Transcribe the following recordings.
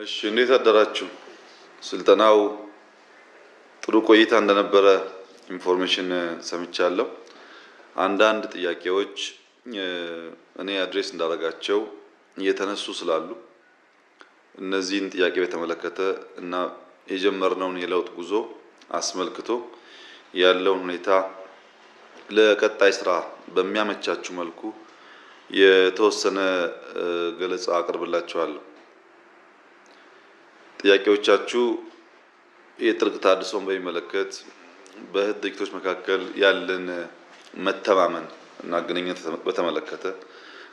እሺ እንዴት አደራችሁ? ስልጠናው ጥሩ ቆይታ እንደነበረ ኢንፎርሜሽን ሰምቻለሁ። አንዳንድ ጥያቄዎች እኔ አድሬስ እንዳደረጋቸው እየተነሱ ስላሉ እነዚህን ጥያቄ በተመለከተ እና የጀመርነውን የለውጥ ጉዞ አስመልክቶ ያለውን ሁኔታ ለቀጣይ ስራ በሚያመቻቹ መልኩ የተወሰነ ገለጻ አቀርብላችኋለሁ። ጥያቄዎቻችሁ የጥልቅ ተሃድሶን በሚመለከት በህዝብ ድርጅቶች መካከል ያለን መተማመን እና ግንኙነት በተመለከተ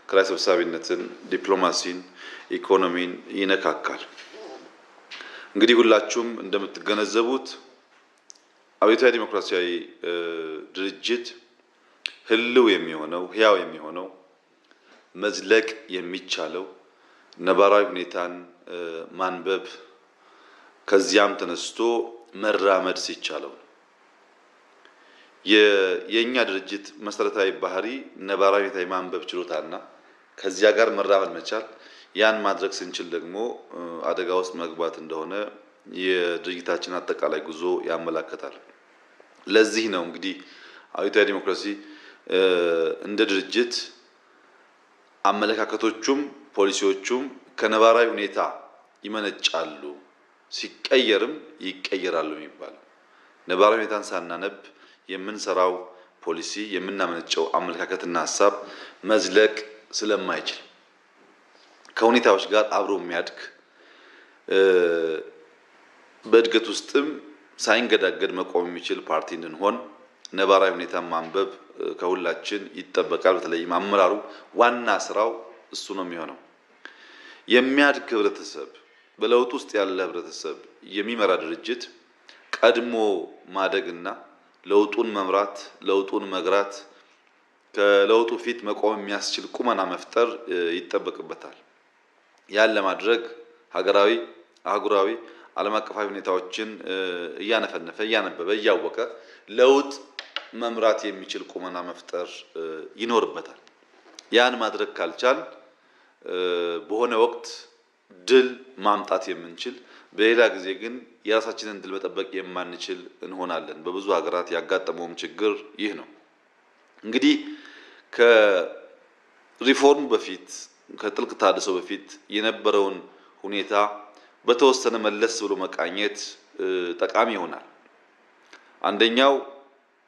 ክራይ ሰብሳቢነትን፣ ዲፕሎማሲን፣ ኢኮኖሚን ይነካካል። እንግዲህ ሁላችሁም እንደምትገነዘቡት አብዮታዊ ዲሞክራሲያዊ ድርጅት ህልው የሚሆነው ህያው የሚሆነው መዝለቅ የሚቻለው ነባራዊ ሁኔታን ማንበብ ከዚያም ተነስቶ መራመድ ሲቻለው የኛ ድርጅት መሰረታዊ ባህሪ ነባራዊ ሁኔታ ማንበብ ችሎታና ከዚያ ጋር መራመድ መቻል ያን ማድረግ ስንችል ደግሞ አደጋ ውስጥ መግባት እንደሆነ የድርጅታችን አጠቃላይ ጉዞ ያመለክታል። ለዚህ ነው እንግዲህ አብዮታዊ ዲሞክራሲ እንደ ድርጅት አመለካከቶቹም ፖሊሲዎቹም ከነባራዊ ሁኔታ ይመነጫሉ፣ ሲቀየርም ይቀየራሉ የሚባለው። ነባራዊ ሁኔታን ሳናነብ የምንሰራው ፖሊሲ የምናመነጨው አመለካከትና ሀሳብ መዝለቅ ስለማይችል ከሁኔታዎች ጋር አብሮ የሚያድግ በእድገት ውስጥም ሳይንገዳገድ መቆም የሚችል ፓርቲ እንድንሆን ነባራዊ ሁኔታን ማንበብ ከሁላችን ይጠበቃል። በተለይም አመራሩ ዋና ስራው እሱ ነው የሚሆነው። የሚያድግ ህብረተሰብ፣ በለውጥ ውስጥ ያለ ህብረተሰብ የሚመራ ድርጅት ቀድሞ ማደግና ለውጡን መምራት፣ ለውጡን መግራት፣ ከለውጡ ፊት መቆም የሚያስችል ቁመና መፍጠር ይጠበቅበታል። ያን ለማድረግ ሀገራዊ፣ አህጉራዊ፣ ዓለም አቀፋዊ ሁኔታዎችን እያነፈነፈ እያነበበ እያወቀ ለውጥ መምራት የሚችል ቁመና መፍጠር ይኖርበታል። ያን ማድረግ ካልቻል በሆነ ወቅት ድል ማምጣት የምንችል በሌላ ጊዜ ግን የራሳችንን ድል መጠበቅ የማንችል እንሆናለን። በብዙ ሀገራት ያጋጠመውም ችግር ይህ ነው። እንግዲህ ከሪፎርም በፊት ከጥልቅ ተሃድሶ በፊት የነበረውን ሁኔታ በተወሰነ መለስ ብሎ መቃኘት ጠቃሚ ይሆናል። አንደኛው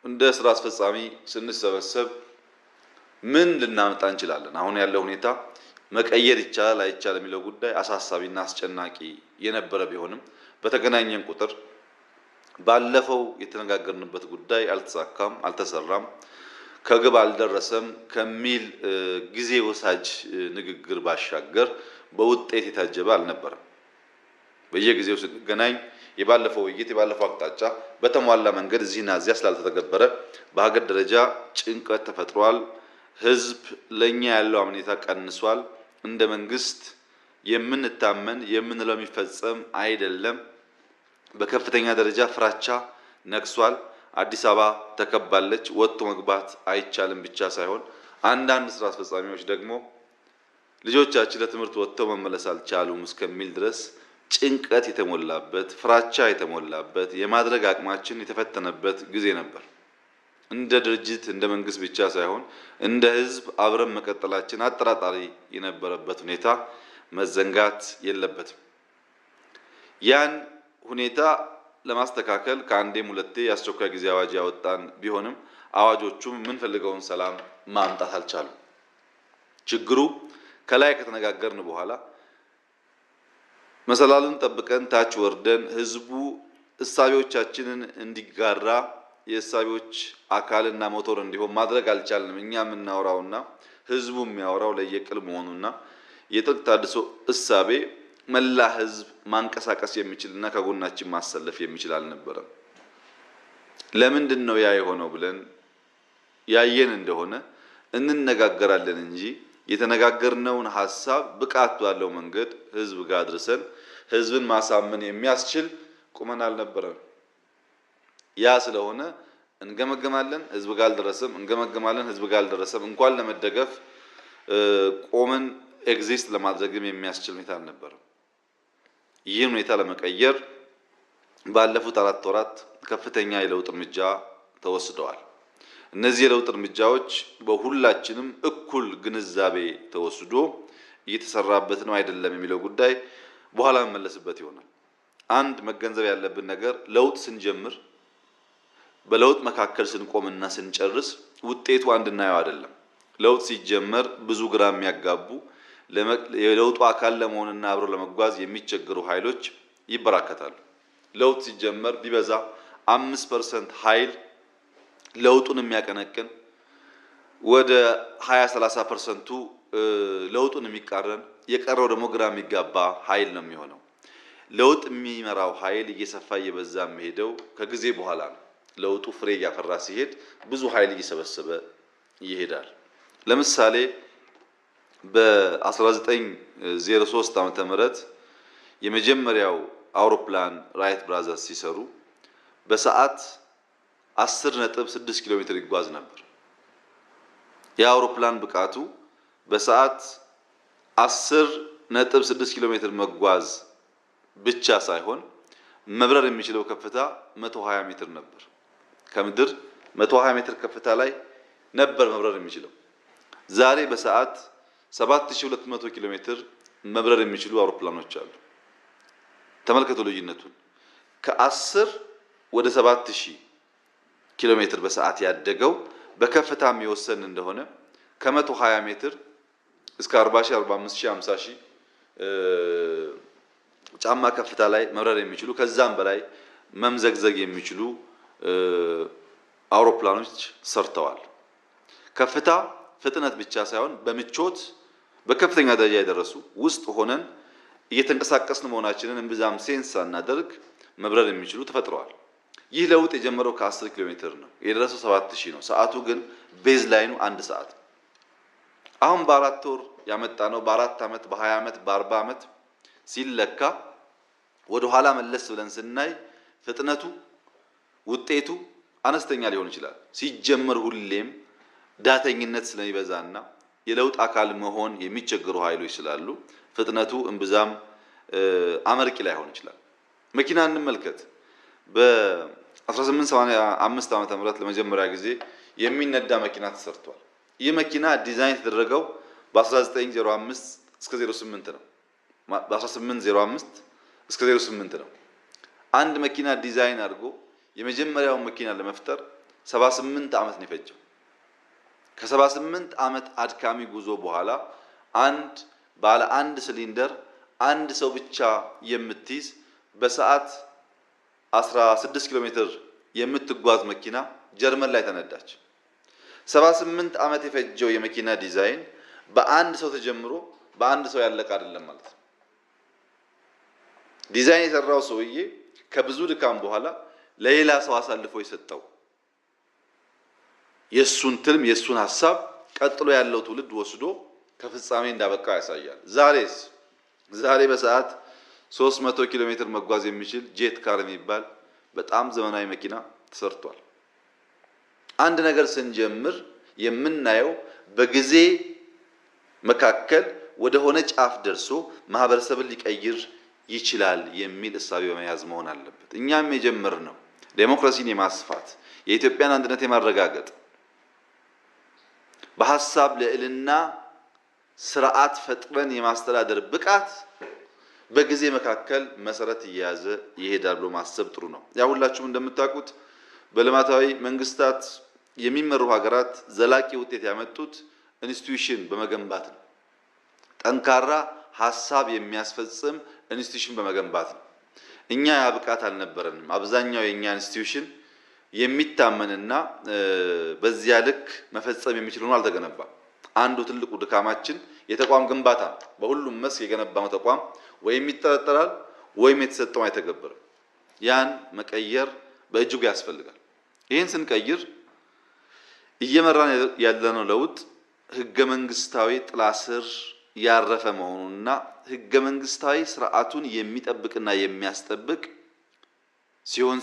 እንደ ስራ አስፈጻሚ ስንሰበሰብ ምን ልናመጣ እንችላለን? አሁን ያለው ሁኔታ መቀየር ይቻላል አይቻልም የሚለው ጉዳይ አሳሳቢና አስጨናቂ የነበረ ቢሆንም በተገናኘን ቁጥር ባለፈው የተነጋገርንበት ጉዳይ አልተሳካም፣ አልተሰራም፣ ከግብ አልደረሰም ከሚል ጊዜ ወሳጅ ንግግር ባሻገር በውጤት የታጀበ አልነበረም። በየጊዜው ስንገናኝ የባለፈው ውይይት የባለፈው አቅጣጫ በተሟላ መንገድ እዚህና እዚያ ስላልተተገበረ በሀገር ደረጃ ጭንቀት ተፈጥሯል። ህዝብ ለኛ ያለው አመኔታ ቀንሷል። እንደ መንግስት የምንታመን የምንለው የሚፈጸም አይደለም። በከፍተኛ ደረጃ ፍራቻ ነግሷል። አዲስ አበባ ተከባለች። ወጥቶ መግባት አይቻልም ብቻ ሳይሆን አንዳንድ ስራ አስፈጻሚዎች ደግሞ ልጆቻችን ለትምህርት ወጥተው መመለስ አልቻሉም እስከሚል ድረስ ጭንቀት የተሞላበት ፍራቻ የተሞላበት የማድረግ አቅማችን የተፈተነበት ጊዜ ነበር። እንደ ድርጅት እንደ መንግስት ብቻ ሳይሆን እንደ ህዝብ አብረን መቀጠላችን አጠራጣሪ የነበረበት ሁኔታ መዘንጋት የለበትም። ያን ሁኔታ ለማስተካከል ከአንዴም ሁለቴ የአስቸኳይ ጊዜ አዋጅ ያወጣን ቢሆንም አዋጆቹም የምንፈልገውን ሰላም ማምጣት አልቻሉም። ችግሩ ከላይ ከተነጋገርን በኋላ መሰላሉን ጠብቀን ታች ወርደን ህዝቡ እሳቤዎቻችንን እንዲጋራ የእሳቤዎች አካልና ሞተር እንዲሆን ማድረግ አልቻልንም። እኛ የምናወራውና ህዝቡ የሚያወራው ለየቅል መሆኑና የጥልቅ ተሃድሶ እሳቤ መላ ህዝብ ማንቀሳቀስ የሚችልና ከጎናችን ማሰለፍ የሚችል አልነበረም። ለምንድን ነው ያ የሆነው ብለን ያየን እንደሆነ እንነጋገራለን እንጂ የተነጋገርነውን ሐሳብ ብቃት ባለው መንገድ ህዝብ ጋር አድርሰን ህዝብን ማሳመን የሚያስችል ቁመና አልነበረም። ያ ስለሆነ እንገመገማለን፣ ህዝብ ጋር አልደረሰም፣ እንገመገማለን፣ ህዝብ ጋር አልደረሰም። እንኳን ለመደገፍ ቆመን ኤግዚስት ለማድረግም የሚያስችል ሁኔታ አልነበረም። ይህን ሁኔታ ለመቀየር ባለፉት 4 ወራት ከፍተኛ የለውጥ እርምጃ ተወስደዋል። እነዚህ የለውጥ እርምጃዎች በሁላችንም እኩል ግንዛቤ ተወስዶ እየተሰራበት ነው አይደለም የሚለው ጉዳይ በኋላ መመለስበት ይሆናል። አንድ መገንዘብ ያለብን ነገር ለውጥ ስንጀምር በለውጥ መካከል ስንቆምና ስንጨርስ ውጤቱ አንድና ያው አይደለም። ለውጥ ሲጀመር ብዙ ግራ የሚያጋቡ የለውጡ አካል ለመሆንና አብሮ ለመጓዝ የሚቸገሩ ኃይሎች ይበራከታሉ። ለውጥ ሲጀመር ቢበዛ 5% ኃይል ለውጡን የሚያቀነቅን ወደ 20-30%ቱ ለውጡን የሚቃረን የቀረው ደግሞ ግራ የሚጋባ ኃይል ነው የሚሆነው። ለውጥ የሚመራው ኃይል እየሰፋ እየበዛ የሚሄደው ከጊዜ በኋላ ነው። ለውጡ ፍሬ እያፈራ ሲሄድ ብዙ ኃይል እየሰበሰበ ይሄዳል። ለምሳሌ በ1903 ዓመተ ምህረት የመጀመሪያው አውሮፕላን ራይት ብራዘርስ ሲሰሩ በሰዓት 10.6 ኪሎ ሜትር ይጓዝ ነበር። የአውሮፕላን ብቃቱ በሰዓት 10.6 ኪሎ ሜትር መጓዝ ብቻ ሳይሆን መብረር የሚችለው ከፍታ 120 ሜትር ነበር። ከምድር 120 ሜትር ከፍታ ላይ ነበር መብረር የሚችለው። ዛሬ በሰዓት 7200 ኪሎ ሜትር መብረር የሚችሉ አውሮፕላኖች አሉ። ተመልከቱ ልዩነቱን። ከ10 ወደ 7000 ኪሎ ሜትር በሰዓት ያደገው በከፍታ የሚወሰን እንደሆነ ከ120 ሜትር እስከ 40000፣ 45000፣ 50000 ጫማ ከፍታ ላይ መብረር የሚችሉ ከዛም በላይ መምዘግዘግ የሚችሉ አውሮፕላኖች ሰርተዋል። ከፍታ ፍጥነት ብቻ ሳይሆን በምቾት በከፍተኛ ደረጃ የደረሱ ውስጥ ሆነን እየተንቀሳቀስን መሆናችንን እምብዛም ሴንስ ሳናደርግ መብረር የሚችሉ ተፈጥረዋል። ይህ ለውጥ የጀመረው ከ10 ኪሎ ሜትር ነው፣ የደረሰው 7000 ነው። ሰዓቱ ግን ቤዝ ላይኑ 1 ሰዓት። አሁን በ4 ወር ያመጣነው በ4 ዓመት፣ በ20 ዓመት፣ በ40 ዓመት ሲለካ ወደ ኋላ መለስ ብለን ስናይ ፍጥነቱ ውጤቱ አነስተኛ ሊሆን ይችላል። ሲጀመር ሁሌም ዳተኝነት ስለሚበዛና የለውጥ አካል መሆን የሚቸገሩ ኃይሎች ስላሉ ፍጥነቱ እምብዛም አመርቂ ላይሆን ይችላል። መኪና እንመልከት። በ1885 ዓመተ ምህረት ለመጀመሪያ ጊዜ የሚነዳ መኪና ተሰርቷል። ይህ መኪና ዲዛይን የተደረገው በ1905 እስከ 08 ነው። በ1805 እስከ 08 ነው። አንድ መኪና ዲዛይን አድርጎ የመጀመሪያውን መኪና ለመፍጠር 78 ዓመት ነው የፈጀው። ከ78 ዓመት አድካሚ ጉዞ በኋላ አንድ ባለ 1 ሲሊንደር አንድ ሰው ብቻ የምትይዝ በሰዓት 16 ኪሎ ሜትር የምትጓዝ መኪና ጀርመን ላይ ተነዳች። 78 ዓመት የፈጀው የመኪና ዲዛይን በአንድ ሰው ተጀምሮ በአንድ ሰው ያለቀ አይደለም ማለት ነው። ዲዛይን የሰራው ሰውዬ ከብዙ ድካም በኋላ ለሌላ ሰው አሳልፎ የሰጠው የሱን ትልም የሱን ሐሳብ ቀጥሎ ያለው ትውልድ ወስዶ ከፍጻሜ እንዳበቃ ያሳያል። ዛሬ በሰዓት 300 ኪሎ ሜትር መጓዝ የሚችል ጄት ካር የሚባል በጣም ዘመናዊ መኪና ተሰርቷል። አንድ ነገር ስንጀምር የምናየው በጊዜ መካከል ወደ ሆነ ጫፍ ደርሶ ማህበረሰብን ሊቀይር ይችላል የሚል እሳቤ በመያዝ መሆን አለበት። እኛም የጀመርነው ዴሞክራሲን የማስፋት የኢትዮጵያን አንድነት የማረጋገጥ በሐሳብ ልዕልና ስርዓት ፈጥረን የማስተዳደር ብቃት በጊዜ መካከል መሰረት እየያዘ ይሄዳል ብሎ ማሰብ ጥሩ ነው። ያ ሁላችሁም እንደምታውቁት በልማታዊ መንግስታት የሚመሩ ሀገራት ዘላቂ ውጤት ያመጡት ኢንስቲትዩሽን በመገንባት ነው። ጠንካራ ሐሳብ የሚያስፈጽም ኢንስቲትዩሽን በመገንባት ነው። እኛ ያ ብቃት አልነበረንም። አብዛኛው የኛ ኢንስቲትዩሽን የሚታመንና በዚያ ልክ መፈጸም የሚችል ሆኖ አልተገነባም። አንዱ ትልቁ ድካማችን የተቋም ግንባታ ነው። በሁሉም መስክ የገነባው ተቋም ወይም ይጠረጠራል ወይም የተሰጠው አይተገበርም። ያን መቀየር በእጅጉ ያስፈልጋል። ይህን ስንቀይር እየመራን ያለነው ለውጥ ህገ መንግስታዊ ጥላ ስር ያረፈ መሆኑንና ህገ መንግስታዊ ስርዓቱን የሚጠብቅና የሚያስጠብቅ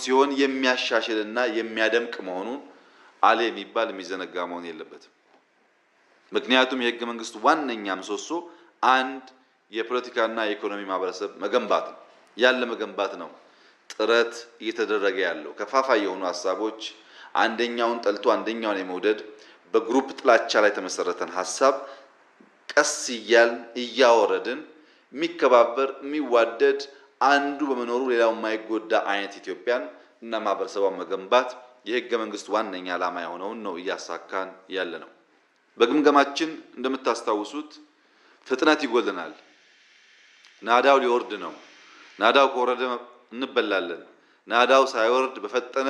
ሲሆን የሚያሻሽልና የሚያደምቅ መሆኑን አለ የሚባል የሚዘነጋ መሆን የለበትም። ምክንያቱም የህገ መንግስቱ ዋነኛ ምሰሶ አንድ የፖለቲካና የኢኮኖሚ ማህበረሰብ መገንባት ነው። ያለ መገንባት ነው ጥረት እየተደረገ ያለው። ከፋፋይ የሆኑ ሀሳቦች አንደኛውን ጠልቶ አንደኛውን የመውደድ በግሩፕ ጥላቻ ላይ ተመሰረተን ሀሳብ ቀስ እያልን እያወረድን የሚከባበር የሚዋደድ አንዱ በመኖሩ ሌላው የማይጎዳ አይነት ኢትዮጵያን እና ማህበረሰቧን መገንባት የህገ መንግስቱ ዋነኛ ዓላማ የሆነውን ነው እያሳካን ያለ ነው። በግምገማችን እንደምታስታውሱት ፍጥነት ይጎልናል። ናዳው ሊወርድ ነው። ናዳው ከወረደ እንበላለን። ናዳው ሳይወርድ በፈጠነ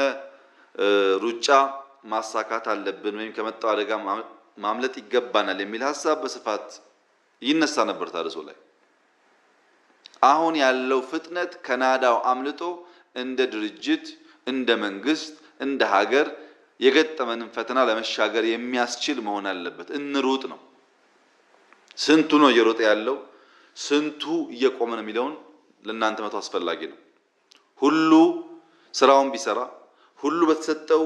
ሩጫ ማሳካት አለብን ወይም ከመጣው አደጋ ማምለጥ ይገባናል የሚል ሀሳብ በስፋት ይነሳ ነበር ታድሶ ላይ። አሁን ያለው ፍጥነት ከናዳው አምልጦ እንደ ድርጅት፣ እንደ መንግስት፣ እንደ ሀገር የገጠመንን ፈተና ለመሻገር የሚያስችል መሆን አለበት። እንሩጥ ነው። ስንቱ ነው እየሮጠ ያለው? ስንቱ እየቆመ ነው የሚለውን ለእናንተ መቶ አስፈላጊ ነው። ሁሉ ስራውን ቢሰራ፣ ሁሉ በተሰጠው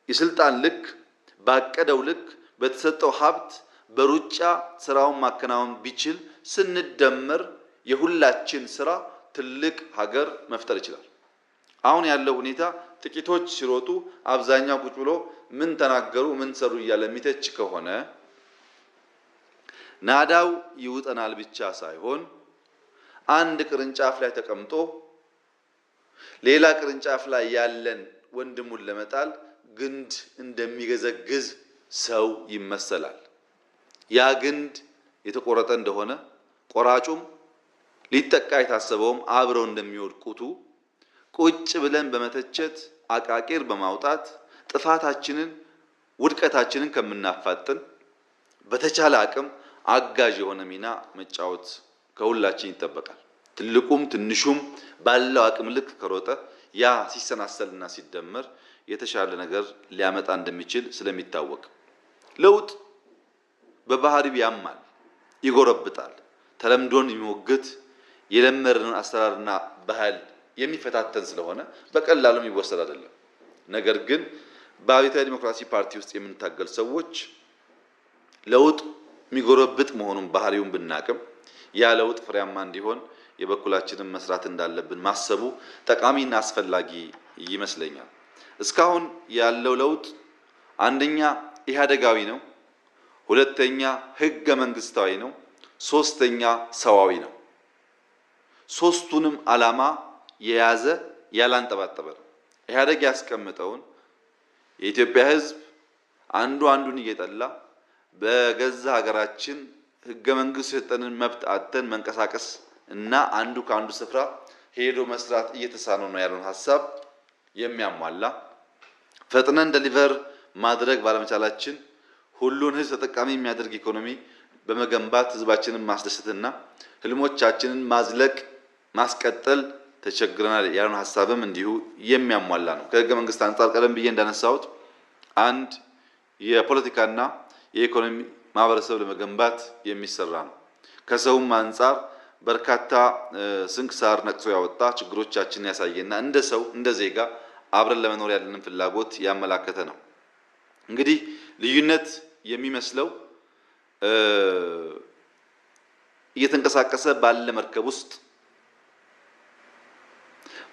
የስልጣን ልክ ባቀደው ልክ በተሰጠው ሀብት በሩጫ ስራውን ማከናወን ቢችል ስንደመር የሁላችን ስራ ትልቅ ሀገር መፍጠር ይችላል። አሁን ያለው ሁኔታ ጥቂቶች ሲሮጡ አብዛኛው ቁጭ ብሎ ምን ተናገሩ ምን ሰሩ እያለ የሚተች ከሆነ ናዳው ይውጠናል ብቻ ሳይሆን አንድ ቅርንጫፍ ላይ ተቀምጦ ሌላ ቅርንጫፍ ላይ ያለን ወንድሙን ለመጣል ግንድ እንደሚገዘግዝ ሰው ይመሰላል። ያ ግንድ የተቆረጠ እንደሆነ ቆራጩም ሊጠቃ የታሰበውም አብረው እንደሚወድቁቱ ቁጭ ብለን በመተቸት አቃቂር በማውጣት ጥፋታችንን ውድቀታችንን ከምናፋጥን በተቻለ አቅም አጋዥ የሆነ ሚና መጫወት ከሁላችን ይጠበቃል። ትልቁም ትንሹም ባለው አቅም ልክ ከሮጠ ያ ሲሰናሰልና ሲደመር የተሻለ ነገር ሊያመጣ እንደሚችል ስለሚታወቅ ለውጥ በባህሪው ያማል፣ ይጎረብጣል። ተለምዶን የሚሞግት የለመድነውን አሰራርና ባህል የሚፈታተን ስለሆነ በቀላሉ የሚወሰድ አይደለም። ነገር ግን በአብዮታዊ ዲሞክራሲ ፓርቲ ውስጥ የምንታገል ሰዎች ለውጥ የሚጎረብጥ መሆኑን ባህሪውን ብናቅም ያ ለውጥ ፍሬያማ እንዲሆን የበኩላችንን መስራት እንዳለብን ማሰቡ ጠቃሚና አስፈላጊ ይመስለኛል። እስካሁን ያለው ለውጥ አንደኛ ኢህአዴጋዊ ነው፣ ሁለተኛ ህገ መንግስታዊ ነው፣ ሶስተኛ ሰዋዊ ነው። ሶስቱንም ዓላማ የያዘ ያላንጠባጠበ ነው። ኢህአዴግ ያስቀመጠውን የኢትዮጵያ ህዝብ አንዱ አንዱን እየጠላ በገዛ ሀገራችን ህገ መንግስት የሰጠንን መብት አጥተን መንቀሳቀስ እና አንዱ ከአንዱ ስፍራ ሄዶ መስራት እየተሳነው ነው ያለውን ሀሳብ የሚያሟላ ፈጥነን ደሊቨር ማድረግ ባለመቻላችን ሁሉን ህዝብ ተጠቃሚ የሚያደርግ ኢኮኖሚ በመገንባት ህዝባችንን ማስደሰትና ህልሞቻችንን ማዝለቅ ማስቀጠል ተቸግረናል ያለውን ሀሳብም እንዲሁ የሚያሟላ ነው። ከህገ መንግስት አንፃር ቀደም ብዬ እንዳነሳሁት አንድ የፖለቲካና የኢኮኖሚ ማህበረሰብ ለመገንባት የሚሰራ ነው። ከሰውም አንፃር በርካታ ስንክሳር ነቅሶ ያወጣ ችግሮቻችንን ያሳየና እንደ ሰው እንደ ዜጋ አብረን ለመኖር ያለንን ፍላጎት ያመላከተ ነው። እንግዲህ ልዩነት የሚመስለው እየተንቀሳቀሰ ባለ መርከብ ውስጥ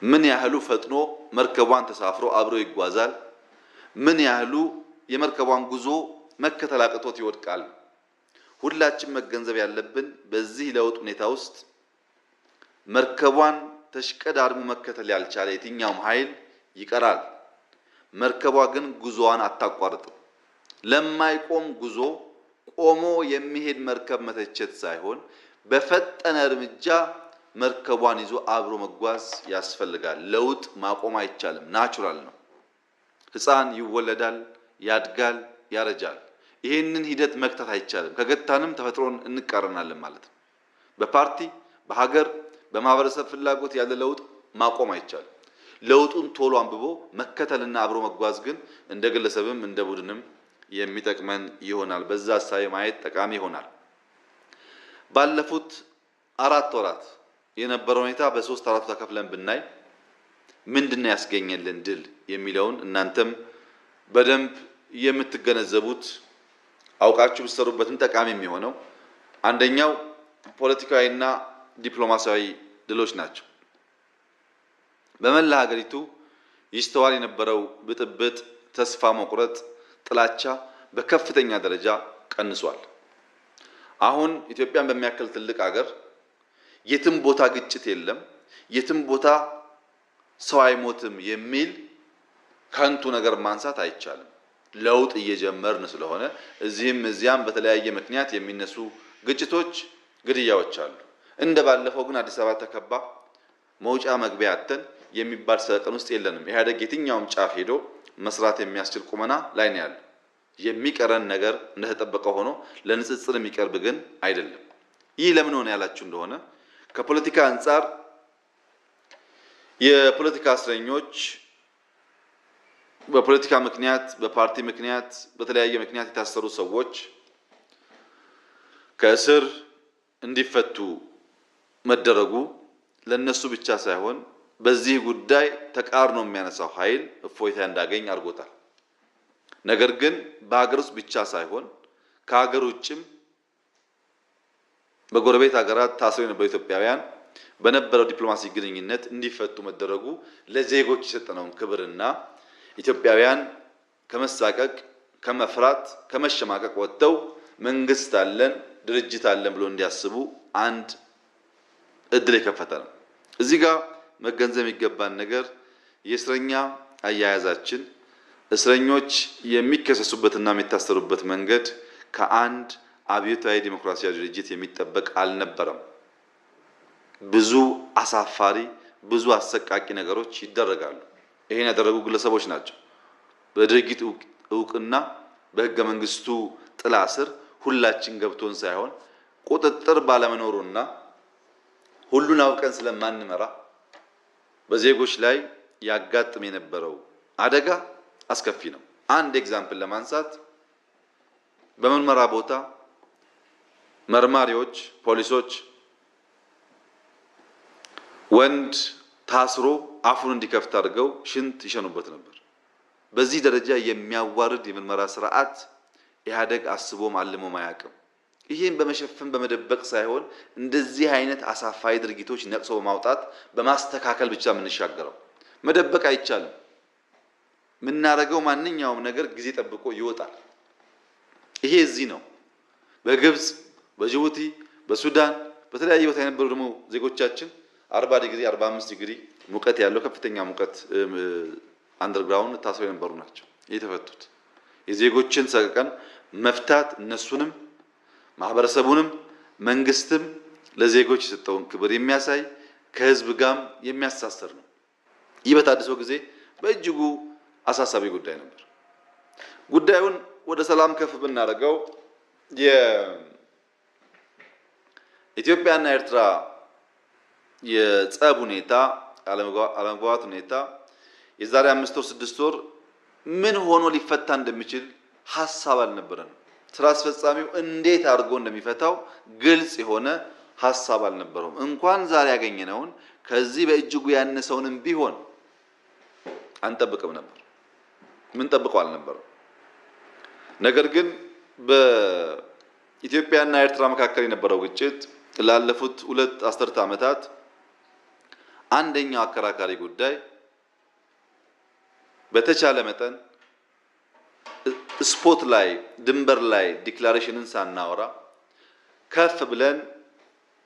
ምን ያህሉ ፈጥኖ መርከቧን ተሳፍሮ አብሮ ይጓዛል፣ ምን ያህሉ የመርከቧን ጉዞ መከተል አቅቶት ይወድቃል። ሁላችን መገንዘብ ያለብን በዚህ ለውጥ ሁኔታ ውስጥ መርከቧን ተሽቀዳድሞ መከተል ያልቻለ የትኛውም ኃይል ይቀራል። መርከቧ ግን ጉዞዋን አታቋርጥም። ለማይቆም ጉዞ ቆሞ የሚሄድ መርከብ መተቸት ሳይሆን በፈጠነ እርምጃ መርከቧን ይዞ አብሮ መጓዝ ያስፈልጋል። ለውጥ ማቆም አይቻልም፣ ናቹራል ነው። ሕፃን ይወለዳል፣ ያድጋል፣ ያረጃል። ይሄንን ሂደት መግታት አይቻልም። ከገታንም ተፈጥሮን እንቃረናለን ማለት ነው። በፓርቲ በሀገር በማህበረሰብ ፍላጎት ያለ ለውጥ ማቆም አይቻልም። ለውጡን ቶሎ አንብቦ መከተልና አብሮ መጓዝ ግን እንደ ግለሰብም እንደ ቡድንም የሚጠቅመን ይሆናል። በዛ ሀሳብ ማየት ጠቃሚ ይሆናል። ባለፉት 4 ወራት የነበረው ሁኔታ በ3 4 ተከፍለን ብናይ ምንድነው ያስገኘልን ድል የሚለውን እናንተም በደንብ የምትገነዘቡት አውቃችሁ ብትሰሩበትም ጠቃሚ የሚሆነው አንደኛው ፖለቲካዊና ዲፕሎማሲያዊ ድሎች ናቸው። በመላ ሀገሪቱ ይስተዋል የነበረው ብጥብጥ፣ ተስፋ መቁረጥ፣ ጥላቻ በከፍተኛ ደረጃ ቀንሷል። አሁን ኢትዮጵያን በሚያክል ትልቅ ሀገር የትም ቦታ ግጭት የለም፣ የትም ቦታ ሰው አይሞትም የሚል ከንቱ ነገር ማንሳት አይቻልም። ለውጥ እየጀመርን ስለሆነ እዚህም እዚያም በተለያየ ምክንያት የሚነሱ ግጭቶች፣ ግድያዎች አሉ። እንደ ባለፈው ግን አዲስ አበባ ተከባ መውጫ መግቢያ አተን የሚባል ሰቀቀን ውስጥ የለንም። ኢህአዴግ የትኛውም ጫፍ ሄዶ መስራት የሚያስችል ቁመና ላይ ነው ያለው። የሚቀረን ነገር እንደተጠበቀ ሆኖ ለንጽጽር የሚቀርብ ግን አይደለም። ይህ ለምን ሆነ ያላችሁ እንደሆነ ከፖለቲካ አንጻር የፖለቲካ እስረኞች በፖለቲካ ምክንያት፣ በፓርቲ ምክንያት፣ በተለያየ ምክንያት የታሰሩ ሰዎች ከእስር እንዲፈቱ መደረጉ ለነሱ ብቻ ሳይሆን በዚህ ጉዳይ ተቃርኖ የሚያነሳው ኃይል እፎይታ እንዳገኝ አድርጎታል። ነገር ግን በሀገር ውስጥ ብቻ ሳይሆን ከሀገር ውጭም በጎረቤት ሀገራት ታስረው የነበሩ ኢትዮጵያውያን በነበረው ዲፕሎማሲ ግንኙነት እንዲፈቱ መደረጉ ለዜጎች የሰጠነውን ክብርና ኢትዮጵያውያን ከመሳቀቅ፣ ከመፍራት፣ ከመሸማቀቅ ወጥተው መንግስት አለን፣ ድርጅት አለን ብሎ እንዲያስቡ አንድ እድል የከፈተ ነው። እዚህ ጋር መገንዘብ የሚገባን ነገር የእስረኛ አያያዛችን እስረኞች የሚከሰሱበትና የሚታሰሩበት መንገድ ከአንድ አብዮታዊ ዲሞክራሲያዊ ድርጅት የሚጠበቅ አልነበረም። ብዙ አሳፋሪ፣ ብዙ አሰቃቂ ነገሮች ይደረጋሉ። ይሄን ያደረጉ ግለሰቦች ናቸው። በድርጊት እውቅና በህገ መንግስቱ ጥላ ስር ሁላችን ገብቶን ሳይሆን ቁጥጥር ባለመኖሩና ሁሉን አውቀን ስለማንመራ በዜጎች ላይ ያጋጥም የነበረው አደጋ አስከፊ ነው። አንድ ኤግዛምፕል ለማንሳት በምርመራ ቦታ መርማሪዎች፣ ፖሊሶች ወንድ ታስሮ አፉን እንዲከፍት አድርገው ሽንት ይሸኑበት ነበር። በዚህ ደረጃ የሚያዋርድ የምርመራ ስርዓት ኢህአዴግ አስቦም አልሞም አያውቅም። ይሄን በመሸፈን በመደበቅ ሳይሆን እንደዚህ አይነት አሳፋይ ድርጊቶች ነቅሶ በማውጣት በማስተካከል ብቻ የምንሻገረው። መደበቅ አይቻልም። የምናደርገው ማንኛውም ነገር ጊዜ ጠብቆ ይወጣል። ይሄ እዚህ ነው። በግብጽ፣ በጅቡቲ፣ በሱዳን በተለያየ ቦታ የነበሩ ደግሞ ዜጎቻችን 40 ዲግሪ 45 ዲግሪ ሙቀት ያለው ከፍተኛ ሙቀት አንደርግራውንድ ታስረው የነበሩ ናቸው የተፈቱት። የዜጎችን ሰቀቀን መፍታት እነሱንም ማህበረሰቡንም መንግስትም ለዜጎች የሰጠውን ክብር የሚያሳይ ከህዝብ ጋርም የሚያሳስር ነው። ይህ በታድሶ ጊዜ በእጅጉ አሳሳቢ ጉዳይ ነበር። ጉዳዩን ወደ ሰላም ከፍ ብናደርገው የኢትዮጵያና ኤርትራ የጸብ ሁኔታ፣ አለመግባባት ሁኔታ የዛሬ 5 ወር 6 ወር ምን ሆኖ ሊፈታ እንደሚችል ሐሳብ አልነበረንም። ስራ አስፈጻሚው እንዴት አድርጎ እንደሚፈታው ግልጽ የሆነ ሐሳብ አልነበረውም። እንኳን ዛሬ ያገኘነውን ከዚህ በእጅጉ ያነሰውንም ቢሆን አንጠብቅም ነበር። ምን ጠብቀው አልነበረም። ነገር ግን በኢትዮጵያና ኤርትራ መካከል የነበረው ግጭት ላለፉት 2 አስርተ ዓመታት አንደኛው አከራካሪ ጉዳይ በተቻለ መጠን ስፖት ላይ ድንበር ላይ ዲክላሬሽንን ሳናወራ ከፍ ብለን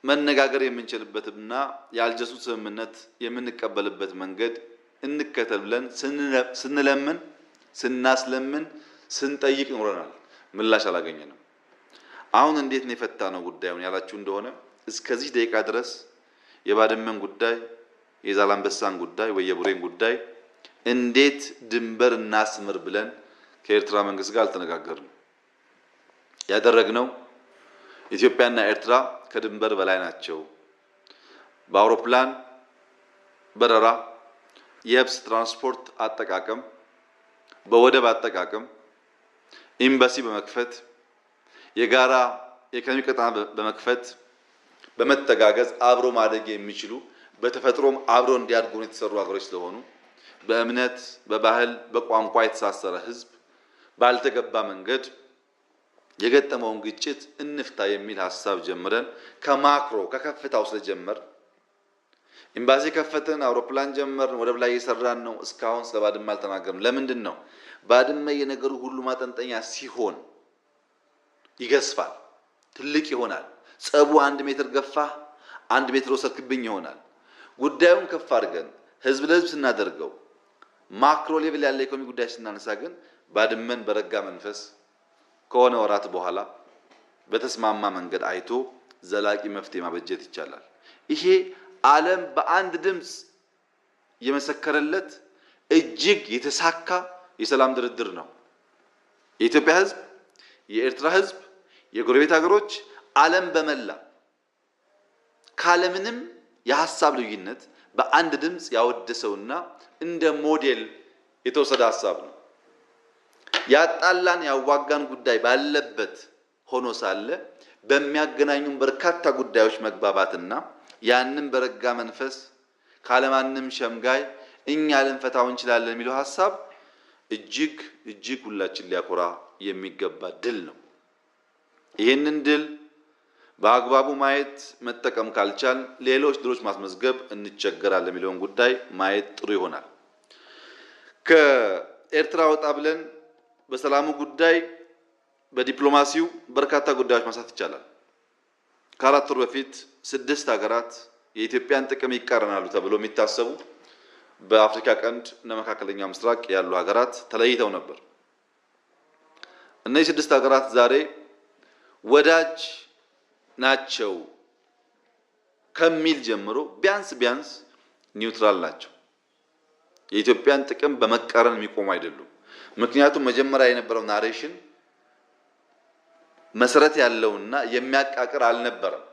መነጋገር የምንችልበትና የአልጀርሱን ስምምነት የምንቀበልበት መንገድ እንከተል ብለን ስንለምን ስናስለምን ስንጠይቅ ኖረናል። ምላሽ አላገኘንም። አሁን እንዴት ነው የፈታነው ጉዳዩን ያላችሁ እንደሆነ እስከዚህ ደቂቃ ድረስ የባድመን ጉዳይ፣ የዛላምበሳን ጉዳይ ወይ የቡሬን ጉዳይ እንዴት ድንበር እናስምር ብለን ከኤርትራ መንግስት ጋር አልተነጋገርንም። ያደረግነው ኢትዮጵያና ኤርትራ ከድንበር በላይ ናቸው፣ በአውሮፕላን በረራ፣ የብስ ትራንስፖርት አጠቃቀም፣ በወደብ አጠቃቀም ኤምባሲ በመክፈት የጋራ የኢኮኖሚ ቀጠና በመክፈት በመተጋገዝ አብሮ ማደግ የሚችሉ በተፈጥሮም አብሮ እንዲያድጉ የተሰሩ ሀገሮች ስለሆኑ በእምነት፣ በባህል፣ በቋንቋ የተሳሰረ ህዝብ ባልተገባ መንገድ የገጠመውን ግጭት እንፍታ የሚል ሐሳብ ጀምረን ከማክሮ ከከፍታው ስለጀመር ኤምባሲ ከፈትን፣ አውሮፕላን ጀመርን፣ ወደብ ላይ እየሰራን ነው። እስካሁን ስለ ባድመ አልተናገርም። ለምንድን ነው? ባድመ የነገሩ ሁሉ ማጠንጠኛ ሲሆን ይገዝፋል፣ ትልቅ ይሆናል። ጸቡ 1 ሜትር ገፋ 1 ሜትር ወሰድክብኝ ይሆናል። ጉዳዩን ከፍ አድርገን ህዝብ ለህዝብ ስናደርገው ማክሮ ሌቭል ያለ ኢኮኖሚ ጉዳይ ስናነሳ ግን ባድመን በረጋ መንፈስ ከሆነ ወራት በኋላ በተስማማ መንገድ አይቶ ዘላቂ መፍትሄ ማበጀት ይቻላል። ይሄ ዓለም በአንድ ድምፅ የመሰከረለት እጅግ የተሳካ የሰላም ድርድር ነው። የኢትዮጵያ ህዝብ፣ የኤርትራ ህዝብ፣ የጎረቤት ሀገሮች፣ ዓለም በመላ ካለምንም የሐሳብ ልዩነት በአንድ ድምፅ ያወደሰውና እንደ ሞዴል የተወሰደ ሐሳብ ነው። ያጣላን ያዋጋን ጉዳይ ባለበት ሆኖ ሳለ በሚያገናኙን በርካታ ጉዳዮች መግባባትና ያንን በረጋ መንፈስ ካለማንም ሸምጋይ እኛ ልንፈታው እንችላለን የሚለው ሐሳብ እጅግ ሁላችን ሊያኮራ የሚገባ ድል ነው። ይህንን ድል በአግባቡ ማየት መጠቀም ካልቻል ሌሎች ድሎች ማስመዝገብ እንቸገራለን የሚለውን ጉዳይ ማየት ጥሩ ይሆናል። ከኤርትራ ወጣ ብለን በሰላሙ ጉዳይ በዲፕሎማሲው በርካታ ጉዳዮች ማንሳት ይቻላል። ከ4 ወር በፊት 6 ሀገራት የኢትዮጵያን ጥቅም ይቃረናሉ ተብሎ የሚታሰቡ በአፍሪካ ቀንድ እና መካከለኛው ምስራቅ ያሉ ሀገራት ተለይተው ነበር። እነዚህ 6 ሀገራት ዛሬ ወዳጅ ናቸው ከሚል ጀምሮ ቢያንስ ኒውትራል ናቸው። የኢትዮጵያን ጥቅም በመቃረን የሚቆሙ አይደሉም። ምክንያቱም መጀመሪያ የነበረው ናሬሽን መሰረት ያለውና የሚያቃቅር አልነበረም።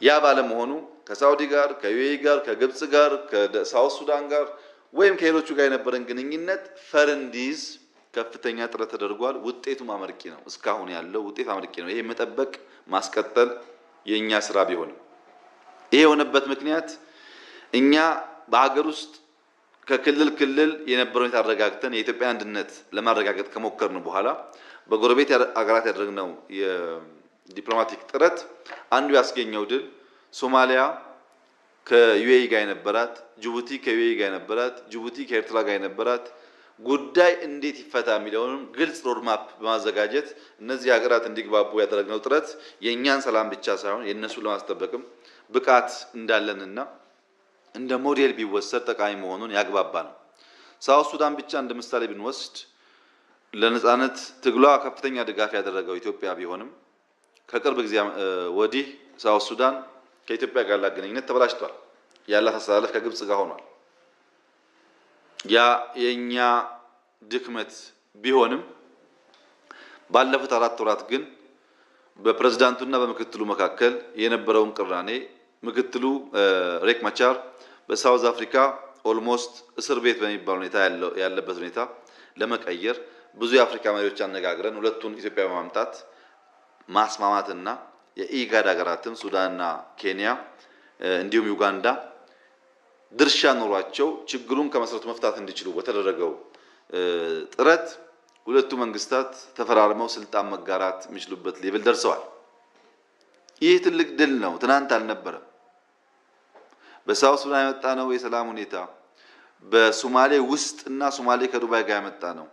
ያ ባለመሆኑ ከሳውዲ ጋር፣ ከዩኤኢ ጋር፣ ከግብጽ ጋር፣ ከሳውት ሱዳን ጋር ወይም ከሌሎቹ ጋር የነበረን ግንኙነት ፈር እንዲይዝ ከፍተኛ ጥረት ተደርጓል። ውጤቱም አመርቂ ነው። እስካሁን ያለው ውጤት አመርቂ ነው። ይሄ መጠበቅ ማስቀጠል የኛ ስራ ቢሆንም ይሄ የሆነበት ምክንያት እኛ በሀገር ውስጥ ከክልል ክልል የነበረውን አረጋግተን የኢትዮጵያ አንድነት ለማረጋገጥ ከሞከርን በኋላ በጎረቤት ሀገራት ያደረግነው የዲፕሎማቲክ ጥረት አንዱ ያስገኘው ድል ሶማሊያ ከዩኤኢ ጋር የነበራት፣ ጅቡቲ ከዩኤኢ ጋር የነበራት፣ ጅቡቲ ከኤርትራ ጋር የነበራት ጉዳይ እንዴት ይፈታ የሚለውንም ግልጽ ሮድማፕ በማዘጋጀት እነዚህ ሀገራት እንዲግባቡ ያደረግነው ጥረት የእኛን ሰላም ብቻ ሳይሆን የእነሱን ለማስጠበቅም ብቃት እንዳለንና እንደ ሞዴል ቢወሰድ ጠቃሚ መሆኑን ያግባባ ነው። ሳውት ሱዳን ብቻ እንደ ምሳሌ ብንወስድ ለነጻነት ትግሏ ከፍተኛ ድጋፍ ያደረገው ኢትዮጵያ ቢሆንም ከቅርብ ጊዜ ወዲህ ሳውት ሱዳን ከኢትዮጵያ ጋር ያላት ግንኙነት ተበላሽቷል። ያላት አስተላለፍ ከግብጽ ጋር ሆኗል። ያ የኛ ድክመት ቢሆንም ባለፉት 4 ወራት ግን በፕሬዝዳንቱና በምክትሉ መካከል የነበረውን ቅራኔ ምክትሉ ሬክ ማቻር በሳውዝ አፍሪካ ኦልሞስት እስር ቤት በሚባል ሁኔታ ያለበት ሁኔታ ለመቀየር ብዙ የአፍሪካ መሪዎች አነጋግረን ሁለቱን ኢትዮጵያ በማምጣት ማስማማትና የኢጋድ ሀገራትም ሱዳንና ኬንያ እንዲሁም ዩጋንዳ ድርሻ ኖሯቸው ችግሩን ከመሰረቱ መፍታት እንዲችሉ በተደረገው ጥረት ሁለቱ መንግስታት ተፈራርመው ስልጣን መጋራት የሚችሉበት ሌቭል ደርሰዋል። ይህ ትልቅ ድል ነው። ትናንት አልነበረም። በሳውት ሱዳን የመጣ ነው የሰላም ሁኔታ በሶማሌ ውስጥ እና ሶማሌ ከዱባይ ጋር ያመጣ ነው።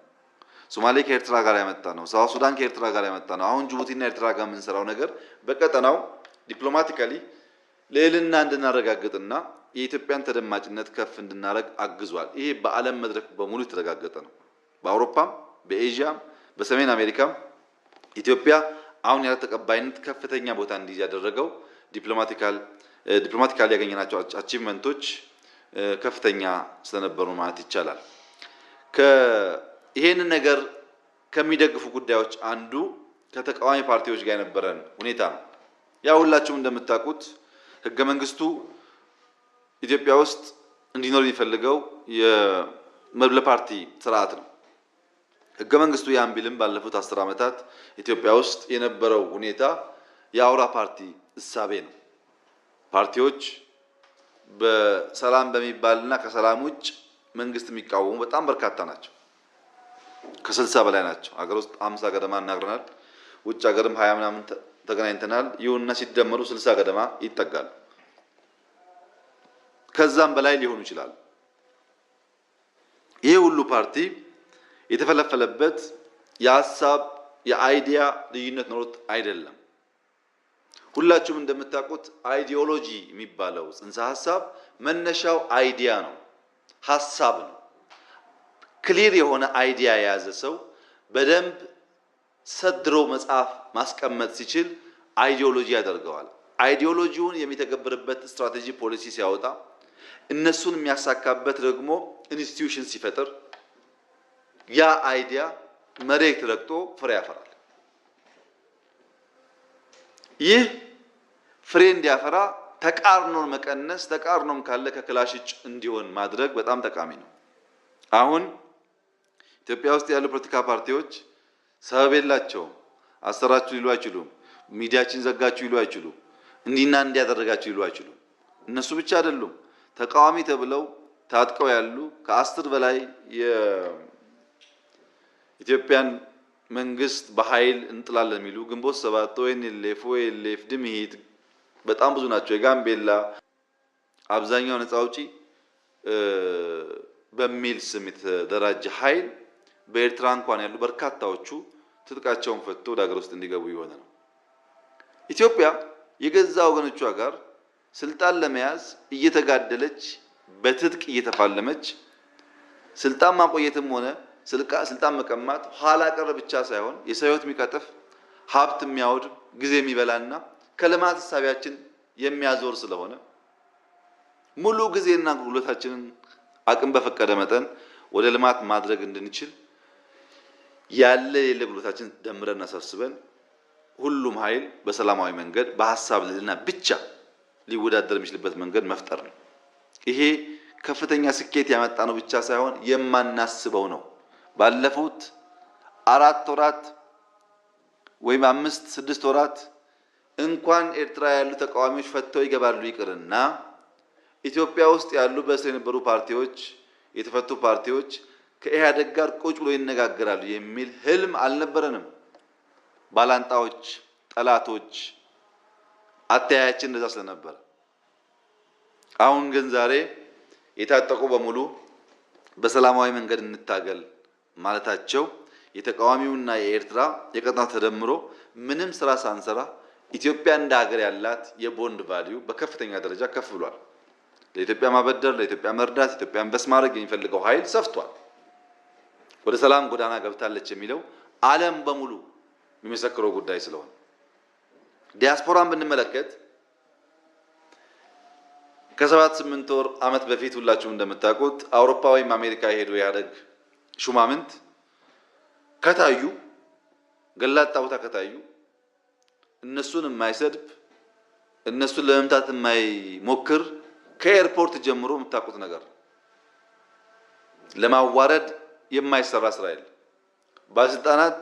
ሶማሌ ከኤርትራ ጋር ያመጣ ነው። ሳውት ሱዳን ከኤርትራ ጋር ያመጣ ነው። አሁን ጅቡቲና ኤርትራ ጋር የምንሰራው ነገር በቀጠናው ዲፕሎማቲካሊ ልዕልና እንድናረጋግጥና የኢትዮጵያን ተደማጭነት ከፍ እንድናረግ አግዟል። ይሄ በዓለም መድረክ በሙሉ የተረጋገጠ ነው። በአውሮፓም፣ በኤዥያም፣ በሰሜን አሜሪካም ኢትዮጵያ አሁን ያለ ተቀባይነት ከፍተኛ ቦታ እንዲይዝ ያደረገው ዲፕሎማቲካሊ ያገኘናቸው አቺቭመንቶች ከፍተኛ ስለነበሩ ማለት ይቻላል። ይሄንን ነገር ከሚደግፉ ጉዳዮች አንዱ ከተቃዋሚ ፓርቲዎች ጋር የነበረን ሁኔታ ነው። ያ ሁላችሁም እንደምታውቁት ህገ መንግስቱ ኢትዮጵያ ውስጥ እንዲኖር የሚፈልገው የመድብለ ፓርቲ ስርዓት ነው። ህገ መንግስቱ ያን ቢልም ባለፉት 10 ዓመታት ኢትዮጵያ ውስጥ የነበረው ሁኔታ የአውራ ፓርቲ እሳቤ ነው። ፓርቲዎች በሰላም በሚባልና ከሰላም ውጭ መንግስት የሚቃወሙ በጣም በርካታ ናቸው። ከ60 በላይ ናቸው። ሀገር ውስጥ 50 ገደማ እናግረናል። ውጭ ሀገርም 20 ምናምን ተገናኝተናል። ይሁንና ሲደመሩ 60 ገደማ ይጠጋሉ። ከዛም በላይ ሊሆኑ ይችላል። ይሄ ሁሉ ፓርቲ የተፈለፈለበት የሀሳብ የአይዲያ ልዩነት ኖሮት አይደለም። ሁላችሁም እንደምታውቁት አይዲዮሎጂ የሚባለው ጽንሰ ሀሳብ መነሻው አይዲያ ነው፣ ሀሳብ ነው። ክሊር የሆነ አይዲያ የያዘ ሰው በደንብ ሰድሮ መጽሐፍ ማስቀመጥ ሲችል አይዲዮሎጂ ያደርገዋል። አይዲዮሎጂውን የሚተገብርበት ስትራቴጂ ፖሊሲ ሲያወጣ እነሱን የሚያሳካበት ደግሞ ኢንስቲትዩሽን ሲፈጥር ያ አይዲያ መሬት ረግጦ ፍሬ ያፈራል። ይህ ፍሬ እንዲያፈራ ተቃርኖን መቀነስ፣ ተቃርኖም ካለ ከክላሽጭ እንዲሆን ማድረግ በጣም ጠቃሚ ነው። አሁን ኢትዮጵያ ውስጥ ያሉ ፖለቲካ ፓርቲዎች ሰበብ የላቸውም። አሰራችሁ ሊሉ አይችሉም። ሚዲያችን ዘጋችሁ ሊሉ አይችሉም። እንዲና እንዲያደረጋችሁ ሊሉ አይችሉም። እነሱ ብቻ አይደሉም። ተቃዋሚ ተብለው ታጥቀው ያሉ ከ10 በላይ የኢትዮጵያን መንግስት በኃይል እንጥላለን የሚሉ ግንቦት ሰባት፣ ኦኤልኤፍ፣ ድምሂት በጣም ብዙ ናቸው። የጋምቤላ አብዛኛው ነፃ አውጪ በሚል ስም የተደራጀ ኃይል በኤርትራ እንኳን ያሉ በርካታዎቹ ትጥቃቸውን ፈቶ ወደ ሀገር ውስጥ እንዲገቡ የሆነ ነው። ኢትዮጵያ የገዛ ወገኖቿ ጋር ስልጣን ለመያዝ እየተጋደለች በትጥቅ እየተፋለመች ስልጣን ማቆየትም ሆነ ስልጣን መቀማት ኋላ ቀር ብቻ ሳይሆን የሰው ሕይወት የሚቀጥፍ ሀብት የሚያወድም ጊዜ የሚበላና ከልማት ሐሳቢያችን የሚያዞር ስለሆነ ሙሉ ጊዜና ጉልበታችንን አቅም በፈቀደ መጠን ወደ ልማት ማድረግ እንድንችል ያለ የሌለ ጉልበታችን ደምረን አሳስበን ሁሉም ኃይል በሰላማዊ መንገድ በሐሳብ ልዕልና ብቻ ሊወዳደር የሚችልበት መንገድ መፍጠር ነው። ይሄ ከፍተኛ ስኬት ያመጣ ነው ብቻ ሳይሆን የማናስበው ነው። ባለፉት 4 ወራት ወይም 5-6 ወራት እንኳን ኤርትራ ያሉ ተቃዋሚዎች ፈተው ይገባሉ ይቅርና ኢትዮጵያ ውስጥ ያሉ በእስር የነበሩ ፓርቲዎች የተፈቱ ፓርቲዎች ከኢህአዴግ ጋር ቁጭ ብሎ ይነጋገራሉ የሚል ህልም አልነበረንም። ባላንጣዎች፣ ጠላቶች አተያያችን እንደዛ ስለነበር አሁን ግን ዛሬ የታጠቁ በሙሉ በሰላማዊ መንገድ እንታገል ማለታቸው የተቃዋሚውና የኤርትራ የቀጣው ተደምሮ ምንም ስራ ሳንሰራ ኢትዮጵያ እንደ ሀገር ያላት የቦንድ ቫልዩ በከፍተኛ ደረጃ ከፍ ብሏል። ለኢትዮጵያ ማበደር፣ ለኢትዮጵያ መርዳት፣ ኢትዮጵያ ኢንቨስት ማድረግ የሚፈልገው ኃይል ሰፍቷል። ወደ ሰላም ጎዳና ገብታለች የሚለው ዓለም በሙሉ የሚመሰክረው ጉዳይ ስለሆነ ዲያስፖራን ብንመለከት ከ7-8 ወር ዓመት በፊት ሁላችሁም እንደምታውቁት አውሮፓ ወይም አሜሪካ የሄዱ ያደግ ሹማምንት ከታዩ ገላጣ ቦታ ከታዩ እነሱን የማይሰድብ እነሱን ለመምታት የማይሞክር ከኤርፖርት ጀምሮ የምታውቁት ነገር ለማዋረድ የማይሰራ ስራ የለም። ባለስልጣናት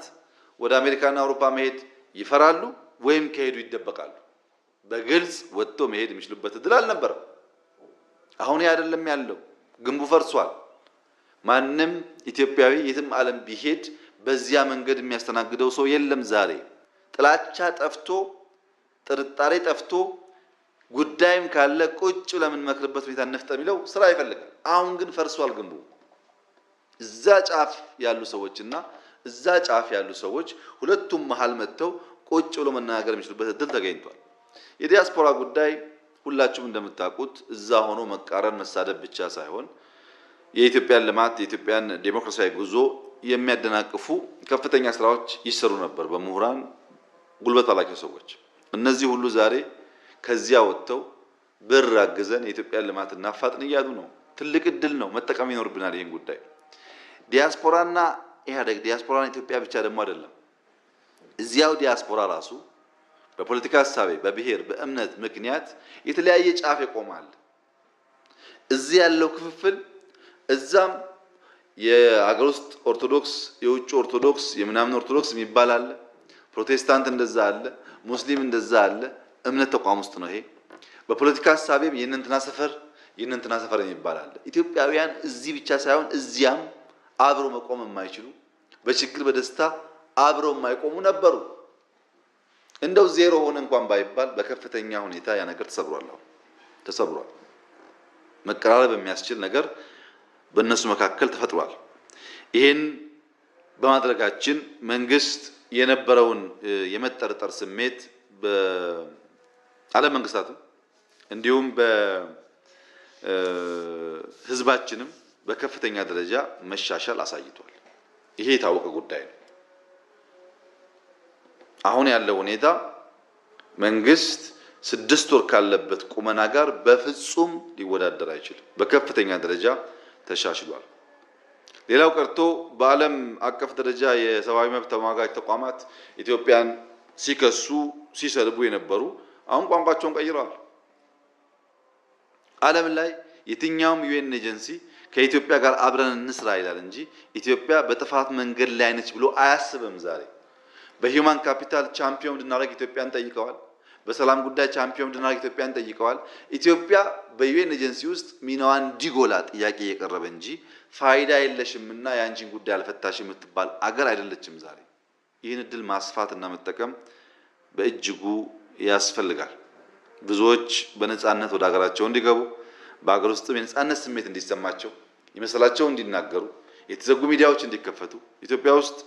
ወደ አሜሪካና አውሮፓ መሄድ ይፈራሉ ወይም ከሄዱ ይደበቃሉ። በግልጽ ወጥቶ መሄድ የሚችሉበት እድል አልነበረም። አሁን አይደለም ያለው፣ ግንቡ ፈርሷል። ማንም ኢትዮጵያዊ የትም ዓለም ቢሄድ በዚያ መንገድ የሚያስተናግደው ሰው የለም። ዛሬ ጥላቻ ጠፍቶ ጥርጣሬ ጠፍቶ ጉዳይም ካለ ቁጭ ለምን መክርበት ሁኔታ እንፍጠር የሚለው ስራ ይፈልጋል። አሁን ግን ፈርሷል ግንቡ። እዛ ጫፍ ያሉ ሰዎችና እዛ ጫፍ ያሉ ሰዎች ሁለቱም መሃል መጥተው ቁጭ ብሎ መናገር የሚችሉበት እድል ተገኝቷል። የዲያስፖራ ጉዳይ ሁላችሁም እንደምታውቁት እዛ ሆኖ መቃረን መሳደብ ብቻ ሳይሆን የኢትዮጵያን ልማት የኢትዮጵያን ዴሞክራሲያዊ ጉዞ የሚያደናቅፉ ከፍተኛ ስራዎች ይሰሩ ነበር በምሁራን ጉልበት ባላቸው ሰዎች። እነዚህ ሁሉ ዛሬ ከዚያ ወጥተው ብር አግዘን የኢትዮጵያን ልማት እናፋጥን እያሉ ነው። ትልቅ እድል ነው፣ መጠቀም ይኖርብናል ይህን ጉዳይ። ዲያስፖራና ኢህአዴግ ዲያስፖራና ኢትዮጵያ ብቻ ደግሞ አይደለም። እዚያው ዲያስፖራ ራሱ በፖለቲካ ሐሳቤ በብሔር በእምነት ምክንያት የተለያየ ጫፍ ይቆማል። እዚህ ያለው ክፍፍል እዛም የሀገር ውስጥ ኦርቶዶክስ የውጭ ኦርቶዶክስ የምናምን ኦርቶዶክስ የሚባል አለ፣ ፕሮቴስታንት እንደዛ አለ፣ ሙስሊም እንደዛ አለ። እምነት ተቋም ውስጥ ነው ይሄ። በፖለቲካ ሐሳቤም የእነንትና ሰፈር የሚባል አለ። ኢትዮጵያውያን እዚህ ብቻ ሳይሆን እዚያም አብሮ መቆም የማይችሉ በችግር በደስታ አብሮ የማይቆሙ ነበሩ። እንደው ዜሮ ሆነ እንኳን ባይባል በከፍተኛ ሁኔታ ያ ነገር ተሰብሯል። መቀራረብ የሚያስችል ነገር በእነሱ መካከል ተፈጥሯል። ይሄን በማድረጋችን መንግስት የነበረውን የመጠርጠር ስሜት በዓለም መንግስታትም እንዲሁም በህዝባችንም በከፍተኛ ደረጃ መሻሻል አሳይቷል። ይሄ የታወቀ ጉዳይ ነው። አሁን ያለው ሁኔታ መንግስት 6 ወር ካለበት ቁመና ጋር በፍጹም ሊወዳደር አይችልም። በከፍተኛ ደረጃ ተሻሽሏል። ሌላው ቀርቶ በዓለም አቀፍ ደረጃ የሰብአዊ መብት ተሟጋች ተቋማት ኢትዮጵያን ሲከሱ ሲሰድቡ የነበሩ አሁን ቋንቋቸውን ቀይረዋል። ዓለም ላይ የትኛውም ዩኤን ኤጀንሲ ከኢትዮጵያ ጋር አብረን እንስራ ይላል እንጂ ኢትዮጵያ በጥፋት መንገድ ላይ ነች ብሎ አያስብም። ዛሬ በሂውማን ካፒታል ቻምፒዮን እንድናደርግ ኢትዮጵያን ጠይቀዋል። በሰላም ጉዳይ ቻምፒዮን እንድናደርግ ኢትዮጵያን ጠይቀዋል። ኢትዮጵያ በዩኤን ኤጀንሲ ውስጥ ሚናዋን እንዲጎላ ጥያቄ እየቀረበ እንጂ ፋይዳ የለሽምና የአንቺን ጉዳይ አልፈታሽም የምትባል አገር አይደለችም። ዛሬ ይህን እድል ማስፋትና መጠቀም በእጅጉ ያስፈልጋል። ብዙዎች በነፃነት ወደ ሀገራቸው እንዲገቡ በሀገር ውስጥም የነፃነት ስሜት እንዲሰማቸው የመሰላቸው እንዲናገሩ የተዘጉ ሚዲያዎች እንዲከፈቱ ኢትዮጵያ ውስጥ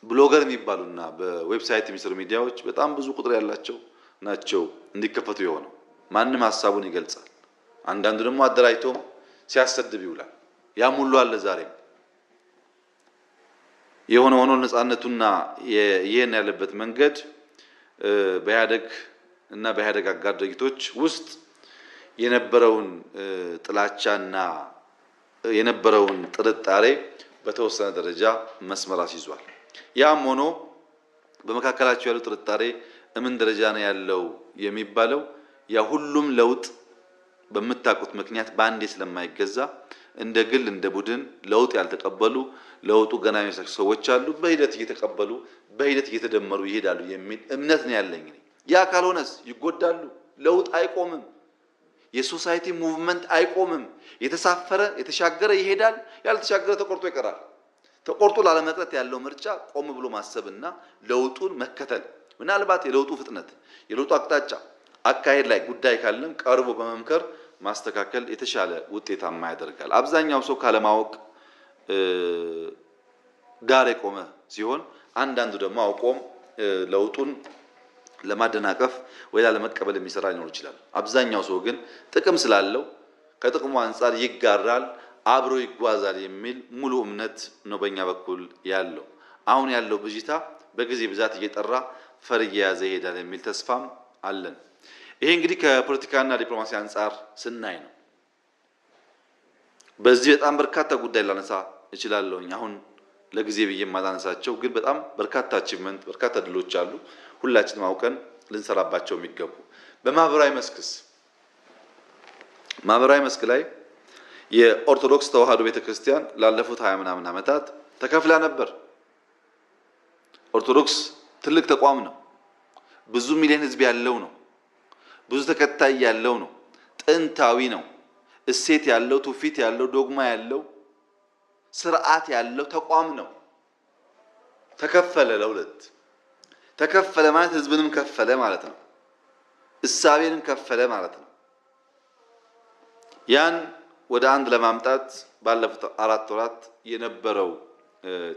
በብሎገር የሚባሉና በዌብሳይት የሚሰሩ ሚዲያዎች በጣም ብዙ ቁጥር ያላቸው ናቸው እንዲከፈቱ የሆነው። ማንም ሀሳቡን ይገልጻል። አንዳንዱ ደግሞ አደራጅቶም ሲያሰድብ ይውላል። ያም ሁሉ አለ። ዛሬም የሆነ ሆኖ ነፃነቱና ይሄን ያለበት መንገድ በኢህአደግ እና በኢህአደግ አጋር ድርጅቶች ውስጥ የነበረውን ጥላቻና የነበረውን ጥርጣሬ በተወሰነ ደረጃ መስመር አስይዟል። ያም ሆኖ በመካከላቸው ያለው ጥርጣሬ ምን ደረጃ ነው ያለው የሚባለው ያ ሁሉም ለውጥ በመታቆት ምክንያት ባንዴ ስለማይገዛ እንደ ግል እንደ ቡድን ለውጥ ያልተቀበሉ ለውጡ ገና የሚሰሩ ሰዎች አሉ። በሂደት እየተቀበሉ በሂደት እየተደመሩ ይሄዳሉ የሚል እምነት ነው ያለኝ። ያ ካልሆነስ ይጎዳሉ። ለውጥ አይቆምም። የሶሳይቲ ሙቭመንት አይቆምም። የተሳፈረ የተሻገረ ይሄዳል፣ ያልተሻገረ ተቆርጦ ይቀራል። ተቆርጦ ላለመቅረት ያለው ምርጫ ቆም ብሎ ማሰብና ለውጡን መከተል፣ ምናልባት የለውጡ ፍጥነት የለውጡ አቅጣጫ አካሄድ ላይ ጉዳይ ካለም ቀርቦ በመምከር ማስተካከል የተሻለ ውጤታማ ያደርጋል። አብዛኛው ሰው ካለማወቅ ጋር የቆመ ሲሆን አንዳንዱ ደግሞ አውቆም ለውጡን ለማደናቀፍ ወይ ለመቀበል የሚሰራ ሊኖር ይችላል። አብዛኛው ሰው ግን ጥቅም ስላለው ከጥቅሙ አንፃር ይጋራል፣ አብሮ ይጓዛል የሚል ሙሉ እምነት ነው በእኛ በኩል ያለው። አሁን ያለው ብዥታ በጊዜ ብዛት እየጠራ ፈር እየያዘ ይሄዳል የሚል ተስፋም አለን። ይሄ እንግዲህ ከፖለቲካና ዲፕሎማሲ አንፃር ስናይ ነው። በዚህ በጣም በርካታ ጉዳይ ላነሳ እችላለሁ። አሁን ለጊዜ ብዬ ማላነሳቸው ግን በጣም በርካታ አቺቭመንት በርካታ ድሎች አሉ። ሁላችንም አውቀን ልንሰራባቸው የሚገቡ በማህበራዊ መስክስ ማህበራዊ መስክ ላይ የኦርቶዶክስ ተዋህዶ ቤተክርስቲያን ላለፉት 20 ምናምን ዓመታት ተከፍላ ነበር። ኦርቶዶክስ ትልቅ ተቋም ነው። ብዙ ሚሊዮን ህዝብ ያለው ነው። ብዙ ተከታይ ያለው ነው። ጥንታዊ ነው። እሴት ያለው ትውፊት ያለው ዶግማ ያለው ስርዓት ያለው ተቋም ነው። ተከፈለ ለሁለት። ተከፈለ ማለት ህዝብንም ከፈለ ማለት ነው። እሳቤንም ከፈለ ማለት ነው። ያን ወደ አንድ ለማምጣት ባለፉት 4 ወራት የነበረው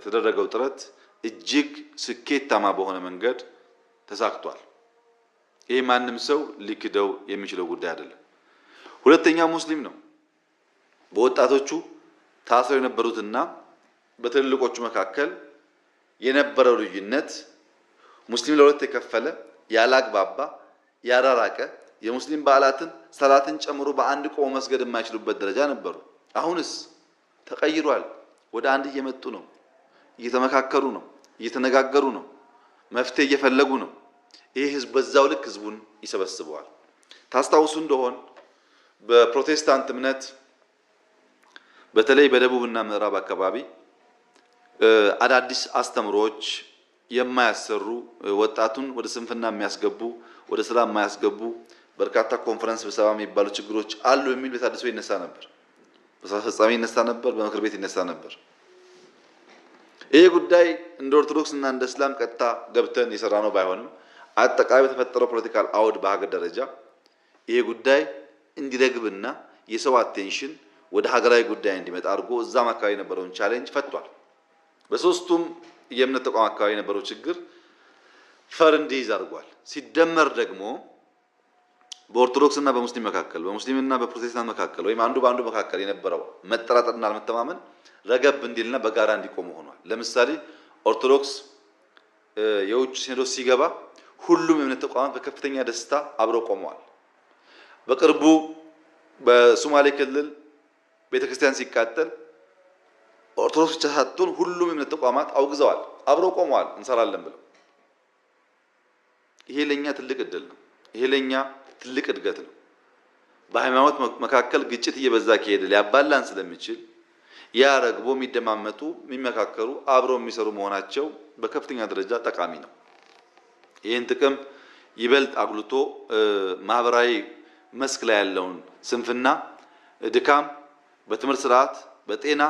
ተደረገው ጥረት እጅግ ስኬታማ በሆነ መንገድ ተሳክቷል። ይሄ ማንም ሰው ሊክደው የሚችለው ጉዳይ አይደለም። ሁለተኛው ሙስሊም ነው። በወጣቶቹ ታስረው የነበሩትና በትልልቆቹ መካከል የነበረው ልዩነት ሙስሊም ለሁለት የከፈለ ያላግባባ ያራራቀ የሙስሊም በዓላትን ሰላትን ጨምሮ በአንድ ቆሞ መስገድ የማይችሉበት ደረጃ ነበሩ። አሁንስ ተቀይሯል። ወደ አንድ እየመጡ ነው። እየተመካከሩ ነው። እየተነጋገሩ ነው። መፍትሄ እየፈለጉ ነው። ይሄ ህዝብ በዛው ልክ ህዝቡን ይሰበስበዋል። ታስታውሱ እንደሆን በፕሮቴስታንት እምነት በተለይ በደቡብና ምዕራብ አካባቢ አዳዲስ አስተምሮች የማያሰሩ ወጣቱን ወደ ስንፍና የሚያስገቡ ወደ ስራ የማያስገቡ በርካታ ኮንፈረንስ በሰባ የሚባሉ ችግሮች አሉ የሚል በታድሶ ይነሳ ነበር። በስራ አስፈጻሚ ይነሳ ነበር። በምክር ቤት ይነሳ ነበር። ይሄ ጉዳይ እንደ ኦርቶዶክስ እና እንደ እስላም ቀጥታ ገብተን የሰራነው ባይሆንም አጠቃላይ በተፈጠረው ፖለቲካል አውድ በሀገር ደረጃ ይሄ ጉዳይ እንዲረግብና የሰው አቴንሽን ወደ ሀገራዊ ጉዳይ እንዲመጣ አድርጎ እዛም አካባቢ የነበረውን ቻሌንጅ ፈቷል። በሶስቱም የእምነት ተቋም አካባቢ የነበረው ችግር ፈር እንዲይዝ አድርጓል። ሲደመር ደግሞ በኦርቶዶክስና በሙስሊም መካከል በሙስሊምና በፕሮቴስታንት መካከል ወይም አንዱ በአንዱ መካከል የነበረው መጠራጠርና አለመተማመን ረገብ እንዲልና በጋራ እንዲቆሙ ሆኗል። ለምሳሌ ኦርቶዶክስ የውጭ ሲኖዶስ ሲገባ ሁሉም የእምነት ተቋማት በከፍተኛ ደስታ አብረው ቆመዋል። በቅርቡ በሶማሌ ክልል ቤተክርስቲያን ሲቃጠል ኦርቶዶክስ ብቻ ሳትሆን ሁሉም የእምነት ተቋማት አውግዘዋል፣ አብረው ቆመዋል እንሰራለን ብለው። ይሄ ለኛ ትልቅ እድል ነው። ይሄ ለኛ ትልቅ እድገት ነው። በሃይማኖት መካከል ግጭት እየበዛ ከሄደ ሊያባላን ስለሚችል ያ ረግቦ የሚደማመጡ የሚመካከሩ አብረው የሚሰሩ መሆናቸው በከፍተኛ ደረጃ ጠቃሚ ነው። ይህን ጥቅም ይበልጥ አጉልቶ ማህበራዊ መስክ ላይ ያለውን ስንፍና፣ ድካም በትምህርት ስርዓት፣ በጤና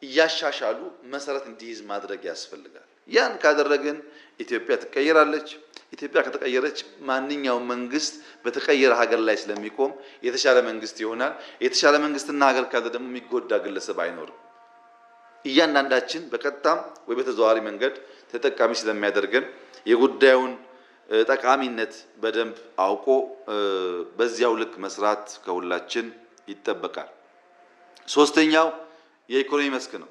እያሻሻሉ መሰረት እንዲይዝ ማድረግ ያስፈልጋል። ያን ካደረግን ኢትዮጵያ ትቀየራለች። ኢትዮጵያ ከተቀየረች ማንኛውም መንግስት በተቀየረ ሀገር ላይ ስለሚቆም የተሻለ መንግስት ይሆናል። የተሻለ መንግስትና ሀገር ካለ ደግሞ የሚጎዳ ግለሰብ አይኖርም። እያንዳንዳችን በቀጥታም ወይ በተዘዋዋሪ መንገድ ተጠቃሚ ስለሚያደርገን የጉዳዩን ጠቃሚነት በደንብ አውቆ በዚያው ልክ መስራት ከሁላችን ይጠበቃል። ሶስተኛው የኢኮኖሚ መስክ ነው።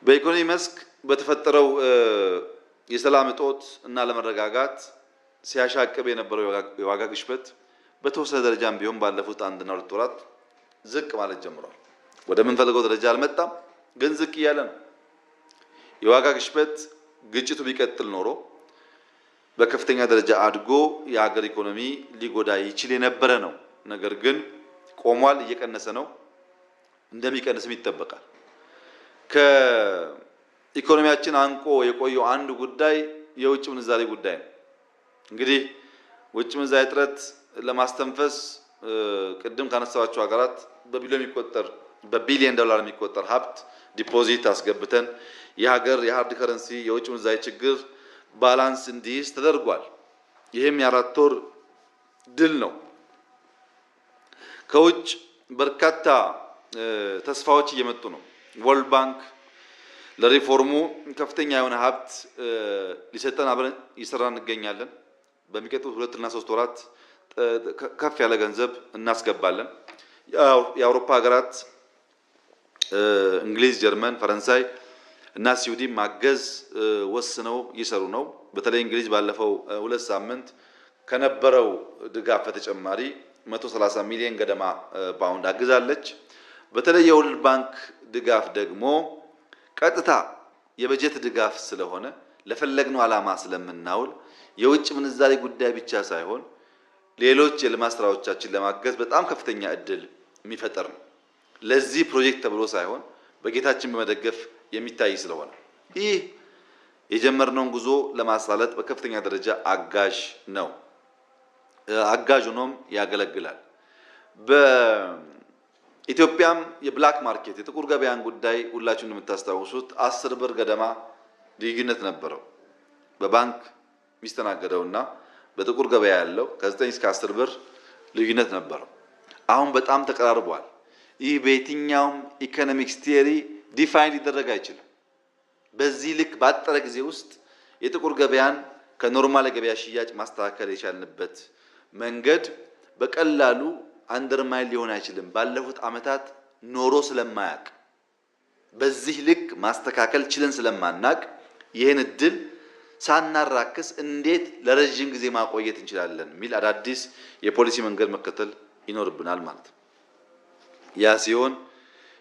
በኢኮኖሚ መስክ በተፈጠረው የሰላም እጦት እና ለመረጋጋት ሲያሻቅብ የነበረው የዋጋ ግሽበት በተወሰነ ደረጃም ቢሆን ባለፉት 1 እና 2 ወራት ዝቅ ማለት ጀምሯል። ወደ ምንፈልገው ደረጃ አልመጣም፣ ግን ዝቅ እያለ ነው። የዋጋ ግሽበት ግጭቱ ቢቀጥል ኖሮ በከፍተኛ ደረጃ አድጎ የሀገር ኢኮኖሚ ሊጎዳ ይችል የነበረ ነው። ነገር ግን ቆሟል፣ እየቀነሰ ነው፣ እንደሚቀንስም ይጠበቃል። ከኢኮኖሚያችን አንቆ የቆየው አንዱ ጉዳይ የውጭ ምንዛሬ ጉዳይ ነው። እንግዲህ ውጭ ምንዛሬ እጥረት ለማስተንፈስ ቅድም ካነሳዋቸው ሀገራት በቢሊዮን ዶላር የሚቆጠር ሀብት ዲፖዚት አስገብተን የሀገር የሃርድ ከረንሲ የውጭ ምንዛሬ ችግር ባላንስ እንዲይዝ ተደርጓል። ይህም የ4 ወር ድል ነው። ከውጭ በርካታ ተስፋዎች እየመጡ ነው። ወርልድ ባንክ ለሪፎርሙ ከፍተኛ የሆነ ሀብት ሊሰጠን አብረን እየሰራ እንገኛለን። በሚቀጥሉት 2 እና 3 ወራት ከፍ ያለ ገንዘብ እናስገባለን። የአውሮፓ ሀገራት እንግሊዝ፣ ጀርመን፣ ፈረንሳይ እና ስዊድን ማገዝ ወስነው እየሰሩ ነው። በተለይ እንግሊዝ ባለፈው 2 ሳምንት ከነበረው ድጋፍ በተጨማሪ 130 ሚሊዮን ገደማ ፓውንድ አግዛለች። በተለይ የወርልድ ባንክ ድጋፍ ደግሞ ቀጥታ የበጀት ድጋፍ ስለሆነ ለፈለግነው ዓላማ ስለምናውል የውጭ ምንዛሬ ጉዳይ ብቻ ሳይሆን ሌሎች የልማት ስራዎቻችን ለማገዝ በጣም ከፍተኛ እድል የሚፈጠር ነው። ለዚህ ፕሮጀክት ተብሎ ሳይሆን በጌታችን በመደገፍ የሚታይ ስለሆነ ይህ የጀመርነውን ጉዞ ለማሳለጥ በከፍተኛ ደረጃ አጋዥ ነው። አጋዥ ሆኖም ያገለግላል። በኢትዮጵያም የብላክ ማርኬት የጥቁር ገበያን ጉዳይ ሁላችሁም እንደምታስታውሱት 10 ብር ገደማ ልዩነት ነበረው። በባንክ የሚስተናገደውና በጥቁር ገበያ ያለው ከ9 እስከ 10 ብር ልዩነት ነበረው። አሁን በጣም ተቀራርቧል። ይህ በየትኛውም ኢኮኖሚክስ ቲዮሪ ዲፋይን ሊደረግ አይችልም። በዚህ ልክ ባጠረ ጊዜ ውስጥ የጥቁር ገበያን ከኖርማል ገበያ ሽያጭ ማስተካከል የቻልንበት መንገድ በቀላሉ አንደርማይን ሊሆን አይችልም። ባለፉት ዓመታት ኖሮ ስለማያቅ በዚህ ልክ ማስተካከል ችለን ስለማናቅ ይህን እድል ሳናራክስ እንዴት ለረጅም ጊዜ ማቆየት እንችላለን የሚል አዳዲስ የፖሊሲ መንገድ መከተል ይኖርብናል ማለት ነው። ያ ሲሆን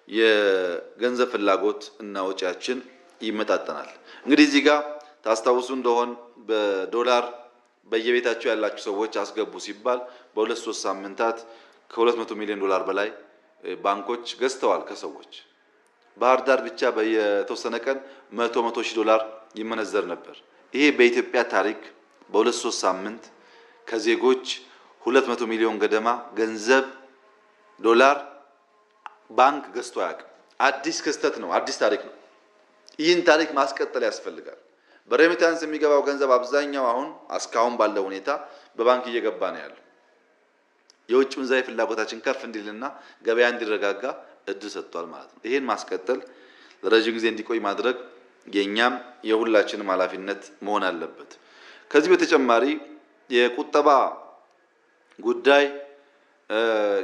የገንዘብ ፍላጎት እና ወጪያችን ይመጣጠናል። እንግዲህ እዚህ ጋር ታስታውሱ እንደሆን በዶላር በየቤታቸው ያላችሁ ሰዎች አስገቡ ሲባል በ2-3 ሳምንታት ከ200 ሚሊዮን ዶላር በላይ ባንኮች ገዝተዋል ከሰዎች። ባህር ዳር ብቻ በየተወሰነ ቀን 100 ሺህ ዶላር ይመነዘር ነበር። ይሄ በኢትዮጵያ ታሪክ በ2-3 ሳምንት ከዜጎች 200 ሚሊዮን ገደማ ገንዘብ ዶላር ባንክ ገዝቶ አያውቅም። አዲስ ክስተት ነው፣ አዲስ ታሪክ ነው። ይህን ታሪክ ማስቀጠል ያስፈልጋል። በሬሚታንስ የሚገባው ገንዘብ አብዛኛው አሁን እስካሁን ባለው ሁኔታ በባንክ እየገባ ነው ያለው። የውጭ ምንዛሪ ፍላጎታችን ከፍ እንዲልና ገበያ እንዲረጋጋ እድል ሰጥቷል ማለት ነው። ይሄን ማስቀጠል ለረጅም ጊዜ እንዲቆይ ማድረግ የኛም የሁላችንም ኃላፊነት መሆን አለበት። ከዚህ በተጨማሪ የቁጠባ ጉዳይ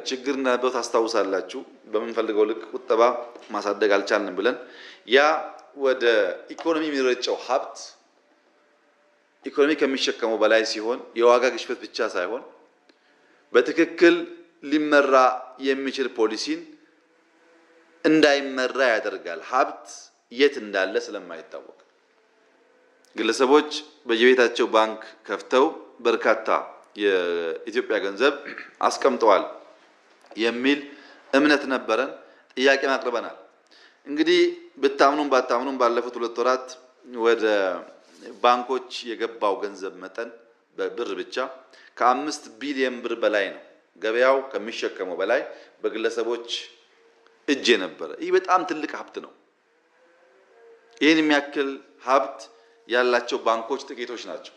ችግር እንደነበረው ታስታውሳላችሁ። በምንፈልገው ልክ ቁጠባ ማሳደግ አልቻልንም ብለን ያ ወደ ኢኮኖሚ የሚረጨው ሀብት ኢኮኖሚ ከሚሸከመው በላይ ሲሆን የዋጋ ግሽበት ብቻ ሳይሆን በትክክል ሊመራ የሚችል ፖሊሲን እንዳይመራ ያደርጋል። ሀብት የት እንዳለ ስለማይታወቅ ግለሰቦች በየቤታቸው ባንክ ከፍተው በርካታ የኢትዮጵያ ገንዘብ አስቀምጠዋል የሚል እምነት ነበረን። ጥያቄ ማቅርበናል። እንግዲህ ብታምኑም ባታምኑም ባለፉት 2 ወራት ወደ ባንኮች የገባው ገንዘብ መጠን በብር ብቻ ከ5 ቢሊዮን ብር በላይ ነው። ገበያው ከሚሸከመው በላይ በግለሰቦች እጅ የነበረ ይህ በጣም ትልቅ ሀብት ነው። ይህን የሚያክል ሀብት ያላቸው ባንኮች ጥቂቶች ናቸው።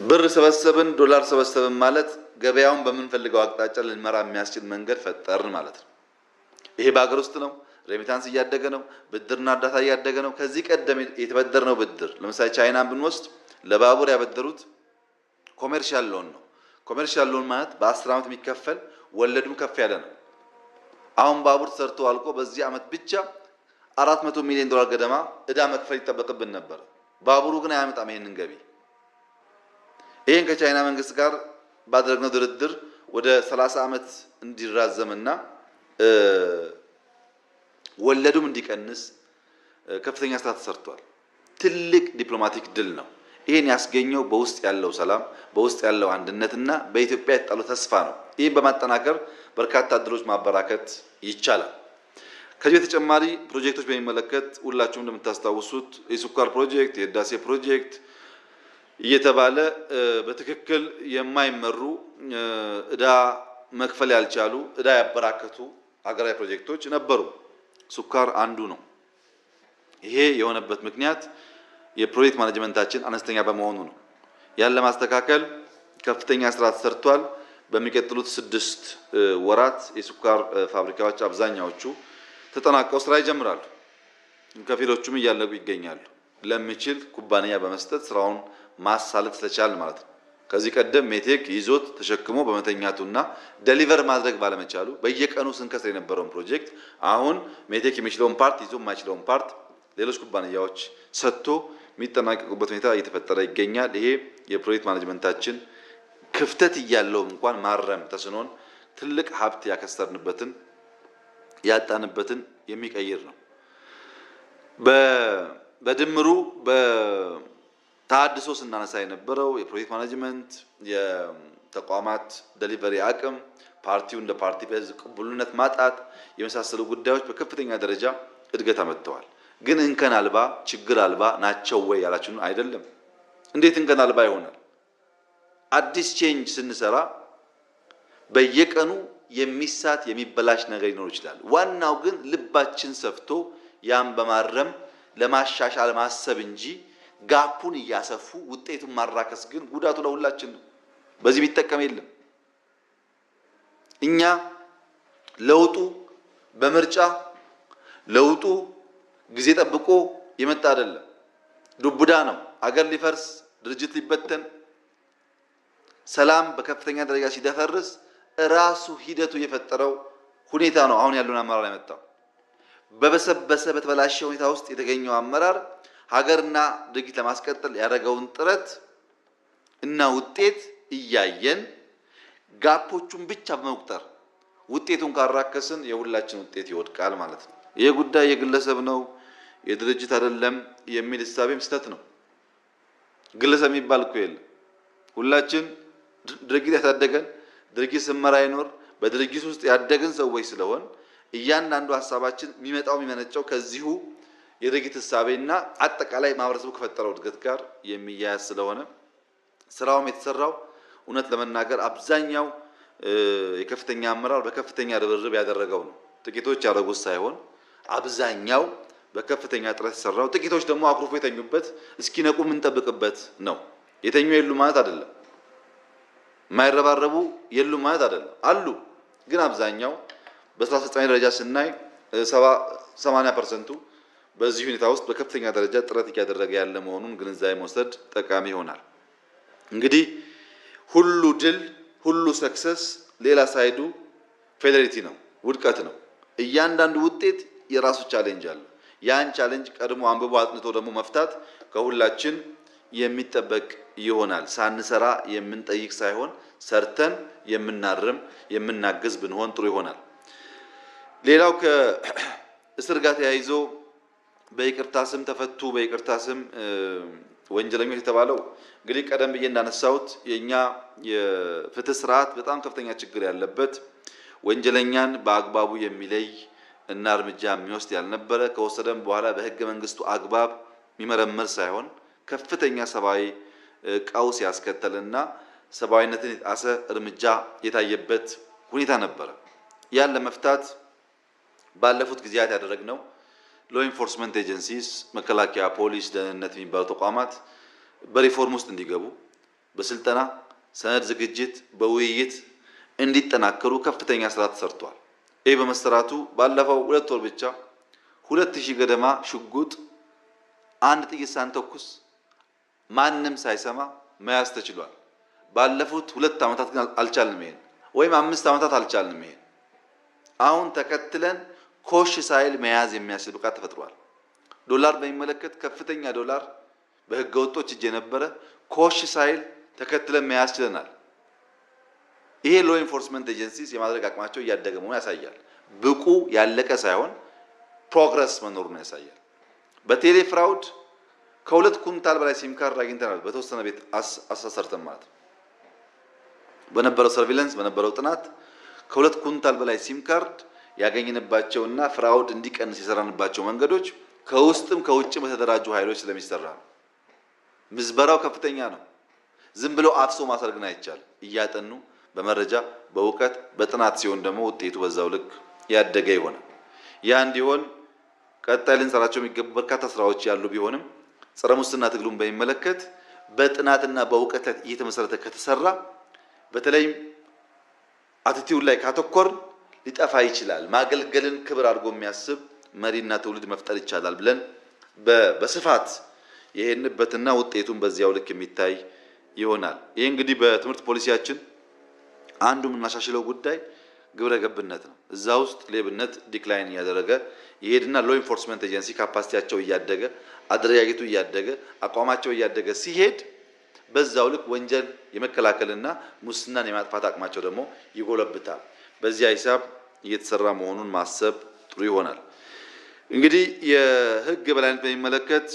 ብር ሰበሰብን፣ ዶላር ሰበሰብን ማለት ገበያውን በምንፈልገው አቅጣጫ ልንመራ የሚያስችል መንገድ ፈጠርን ማለት ነው። ይሄ በሀገር ውስጥ ነው። ሬሚታንስ እያደገ ነው። ብድርና እርዳታ እያደገ ነው። ከዚህ ቀደም የተበደርነው ብድር ለምሳሌ ቻይናን ብንወስድ ለባቡር ያበደሩት ኮሜርሻል ሎን ነው። ኮሜርሻል ሎን ማለት በ10 ዓመት የሚከፈል ወለዱም ከፍ ያለ ነው። አሁን ባቡር ተሰርቶ አልቆ በዚህ ዓመት ብቻ 400 ሚሊዮን ዶላር ገደማ እዳ መክፈል ይጠበቅብን ነበር። ባቡሩ ግን አያመጣም ይሄንን ገቢ። ይሄን ከቻይና መንግስት ጋር ባደረግነው ድርድር ወደ 30 ዓመት እንዲራዘምና ወለዱም እንዲቀንስ ከፍተኛ ስራ ተሰርቷል። ትልቅ ዲፕሎማቲክ ድል ነው። ይሄን ያስገኘው በውስጥ ያለው ሰላም፣ በውስጥ ያለው አንድነትና በኢትዮጵያ የተጣለው ተስፋ ነው። ይሄን በማጠናከር በርካታ ድሎች ማበራከት ይቻላል። ከዚህ በተጨማሪ ፕሮጀክቶች በሚመለከት ሁላችሁም እንደምታስታውሱት የስኳር ፕሮጀክት፣ የህዳሴ ፕሮጀክት እየተባለ በትክክል የማይመሩ እዳ መክፈል ያልቻሉ እዳ ያበራከቱ ሀገራዊ ፕሮጀክቶች ነበሩ። ስኳር አንዱ ነው። ይሄ የሆነበት ምክንያት የፕሮጀክት ማኔጅመንታችን አነስተኛ በመሆኑ ነው። ያን ለማስተካከል ከፍተኛ ስራ ተሰርቷል። በሚቀጥሉት 6 ወራት የስኳር ፋብሪካዎች አብዛኛዎቹ ተጠናቀው ስራ ይጀምራሉ። ከፊሎቹም እያለቁ ይገኛሉ። ለሚችል ኩባንያ በመስጠት ስራውን ማሳለጥ ስለቻል ማለት ነው። ከዚህ ቀደም ሜቴክ ይዞት ተሸክሞ በመተኛቱና ዴሊቨር ማድረግ ባለመቻሉ በየቀኑ ስንከስር የነበረውን ፕሮጀክት አሁን ሜቴክ የሚችለውን ፓርት ይዞ የማይችለውን ፓርት ሌሎች ኩባንያዎች ሰጥቶ የሚጠናቀቁበት ሁኔታ እየተፈጠረ ይገኛል። ይሄ የፕሮጀክት ማኔጅመንታችን ክፍተት እያለው እንኳን ማረም ተስኖን ትልቅ ሀብት ያከሰርንበትን ያጣንበትን የሚቀይር ነው። በድምሩ በተሃድሶ ስናነሳ የነበረው የፕሮጀክት ማኔጅመንት፣ የተቋማት ዴሊቨሪ አቅም፣ ፓርቲው እንደ ፓርቲ በህዝብ ቅቡልነት ማጣት የመሳሰሉ ጉዳዮች በከፍተኛ ደረጃ እድገት አመጥተዋል። ግን እንከን አልባ ችግር አልባ ናቸው ወይ ያላችሁን አይደለም። እንዴት እንከን አልባ ይሆናል? አዲስ ቼንጅ ስንሰራ በየቀኑ የሚሳት የሚበላሽ ነገር ሊኖር ይችላል። ዋናው ግን ልባችን ሰፍቶ ያን በማረም ለማሻሻል ማሰብ እንጂ ጋፑን እያሰፉ ውጤቱን ማራከስ ግን ጉዳቱ ለሁላችን ነው። በዚህ ቢጠቀም የለም። እኛ ለውጡ በምርጫ ለውጡ ጊዜ ጠብቆ የመጣ አይደለም። ዱብዳ ነው። አገር ሊፈርስ ድርጅት ሊበተን ሰላም በከፍተኛ ደረጃ ሲደፈርስ ራሱ ሂደቱ የፈጠረው ሁኔታ ነው። አሁን ያለውን አመራር ያመጣው በበሰበሰ በተበላሸ ሁኔታ ውስጥ የተገኘው አመራር ሀገርና ድርጊት ለማስቀጠል ያደረገውን ጥረት እና ውጤት እያየን ጋፖቹን ብቻ በመቁጠር ውጤቱን ካራከስን የሁላችን ውጤት ይወድቃል ማለት ነው። ይሄ ጉዳይ የግለሰብ ነው የድርጅት አይደለም የሚል ሐሳብም ስህተት ነው። ግለሰብ የሚባል እኮ የለም። ሁላችን ድርጊት ያሳደገን ድርጊት ስመራ ይኖር በድርጊት ውስጥ ያደግን ሰዎች ስለሆን እያንዳንዱ ሐሳባችን የሚመጣው የሚመነጨው ከዚሁ የድርጊት ሐሳቤና አጠቃላይ ማህበረሰቡ ከፈጠረው እድገት ጋር የሚያያዝ ስለሆነ ስራውም የተሰራው እውነት ለመናገር አብዛኛው የከፍተኛ አመራር በከፍተኛ ርብርብ ያደረገው ነው። ጥቂቶች ያደረጉት ሳይሆን አብዛኛው በከፍተኛ ጥረት ተሰራው። ጥቂቶች ደግሞ አኩርፎ የተኙበት እስኪነቁ የምንጠብቅበት ነው። የተኙ የሉ ማለት አይደለም። የማይረባረቡ የሉም ማለት አይደለም፣ አሉ። ግን አብዛኛው በስራ አስፈጻሚ ደረጃ ስናይ 80% በዚህ ሁኔታ ውስጥ በከፍተኛ ደረጃ ጥረት እያደረገ ያለ መሆኑን ግንዛቤ መውሰድ ጠቃሚ ይሆናል። እንግዲህ ሁሉ ድል ሁሉ ሰክሰስ ሌላ ሳይዱ ፌዴሪቲ ነው፣ ውድቀት ነው። እያንዳንዱ ውጤት የራሱ ቻሌንጅ አለ። ያን ቻሌንጅ ቀድሞ አንብቦ አጥንቶ ደግሞ መፍታት ከሁላችን የሚጠበቅ ይሆናል። ሳንሰራ የምንጠይቅ ሳይሆን ሰርተን የምናርም የምናግዝ ብንሆን ጥሩ ይሆናል። ሌላው ከእስር ጋር ተያይዞ በይቅርታ ስም ተፈቱ፣ በይቅርታ ስም ወንጀለኞች የተባለው እንግዲህ ቀደም ብዬ እንዳነሳሁት የኛ የፍትህ ስርዓት በጣም ከፍተኛ ችግር ያለበት ወንጀለኛን በአግባቡ የሚለይ እና እርምጃ የሚወስድ ያልነበረ ከወሰደም በኋላ በህገ መንግስቱ አግባብ የሚመረምር ሳይሆን ከፍተኛ ሰብአዊ ቀውስ ያስከተልና ሰብአዊነትን የጣሰ እርምጃ የታየበት ሁኔታ ነበረ። ያን ለመፍታት ባለፉት ጊዜያት ያደረግነው ሎ ኢንፎርስመንት ኤጀንሲስ መከላከያ፣ ፖሊስ፣ ደህንነት የሚባሉ ተቋማት በሪፎርም ውስጥ እንዲገቡ በስልጠና ሰነድ ዝግጅት በውይይት እንዲጠናከሩ ከፍተኛ ስራ ተሰርቷል። ይህ በመሰራቱ ባለፈው 2 ወር ብቻ 2000 ገደማ ሽጉጥ አንድ ጥይት ሳንተኩስ ማንም ሳይሰማ መያዝ ተችሏል። ባለፉት 2 ዓመታት ግን አልቻልንም ይሄን፣ ወይም 5 ዓመታት አልቻልንም ይሄን። አሁን ተከትለን ኮሽ ሳይል መያዝ የሚያስችል ብቃት ተፈጥሯል። ዶላር በሚመለከት ከፍተኛ ዶላር በህገ ወጦች እጅ የነበረ ኮሽ ሳይል ተከትለን መያዝ ችለናል። ይሄ ሎ ኢንፎርስመንት ኤጀንሲስ የማድረግ አቅማቸው እያደገ መሆኑን ያሳያል። ብቁ ያለቀ ሳይሆን ፕሮግረስ መኖሩን ያሳያል። በቴሌ ፍራውድ ከ2 ኩንታል በላይ ሲም ካርድ አግኝተናል። በተወሰነ ቤት አሳሰርተን ማለት ነው። በነበረው ሰርቪላንስ በነበረው ጥናት ከ2 ኩንታል በላይ ሲም ካርድ ያገኘንባቸውና ፍራውድ እንዲቀንስ የሰራንባቸው መንገዶች ከውስጥም ከውጭም በተደራጁ ኃይሎች ስለሚሰራ ነው። ምዝበራው ከፍተኛ ነው። ዝም ብሎ አፍሶ ማሰር ግን አይቻልም። እያጠኑ በመረጃ በእውቀት በጥናት ሲሆን ደግሞ ውጤቱ በዛው ልክ ያደገ ይሆናል። ያ እንዲሆን ቀጣይ ልንሰራቸው የሚገቡ በርካታ ስራዎች ያሉ ቢሆንም ጸረ ሙስና ትግሉን በሚመለከት በጥናትና በእውቀት እየተመሰረተ ከተሰራ በተለይም አቲቲዩድ ላይ ካተኮር ሊጠፋ ይችላል። ማገልገልን ክብር አድርጎ የሚያስብ መሪና ትውልድ መፍጠር ይቻላል ብለን በስፋት ይሄንበትና ውጤቱን በዚያው ልክ የሚታይ ይሆናል። ይሄ እንግዲህ በትምህርት ፖሊሲያችን አንዱ የምናሻሽለው ጉዳይ ግብረ ገብነት ነው። እዛ ውስጥ ሌብነት ዲክላይን እያደረገ ይሄድና ሎ ኢንፎርስመንት ኤጀንሲ ካፓሲቲያቸው እያደገ አደረጃጀቱ እያደገ አቋማቸው እያደገ ሲሄድ በዛው ልክ ወንጀል የመከላከልና ሙስናን የማጥፋት አቅማቸው ደግሞ ይጎለብታል። በዚያ ሂሳብ እየተሰራ መሆኑን ማሰብ ጥሩ ይሆናል። እንግዲህ የህግ የበላይነት በሚመለከት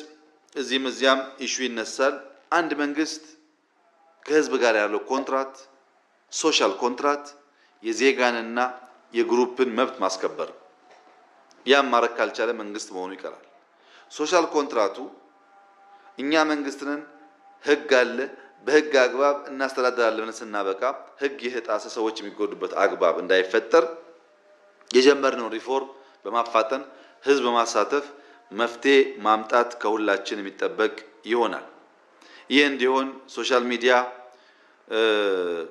እዚህም እዚያም ኢሹ ይነሳል። አንድ መንግስት ከህዝብ ጋር ያለው ኮንትራት ሶሻል ኮንትራት የዜጋንና የግሩፕን መብት ማስከበር፣ ያም ማረክ ካልቻለ መንግስት መሆኑ ይቀራል። ሶሻል ኮንትራቱ እኛ መንግስትንን ህግ አለ በህግ አግባብ እናስተዳድራለን ስናበቃ ህግ የጣሰ ሰዎች የሚጎዱበት አግባብ እንዳይፈጠር የጀመርነው ሪፎርም በማፋጠን ህዝብ በማሳተፍ መፍትሄ ማምጣት ከሁላችን የሚጠበቅ ይሆናል። ይህ እንዲሆን ሶሻል ሚዲያ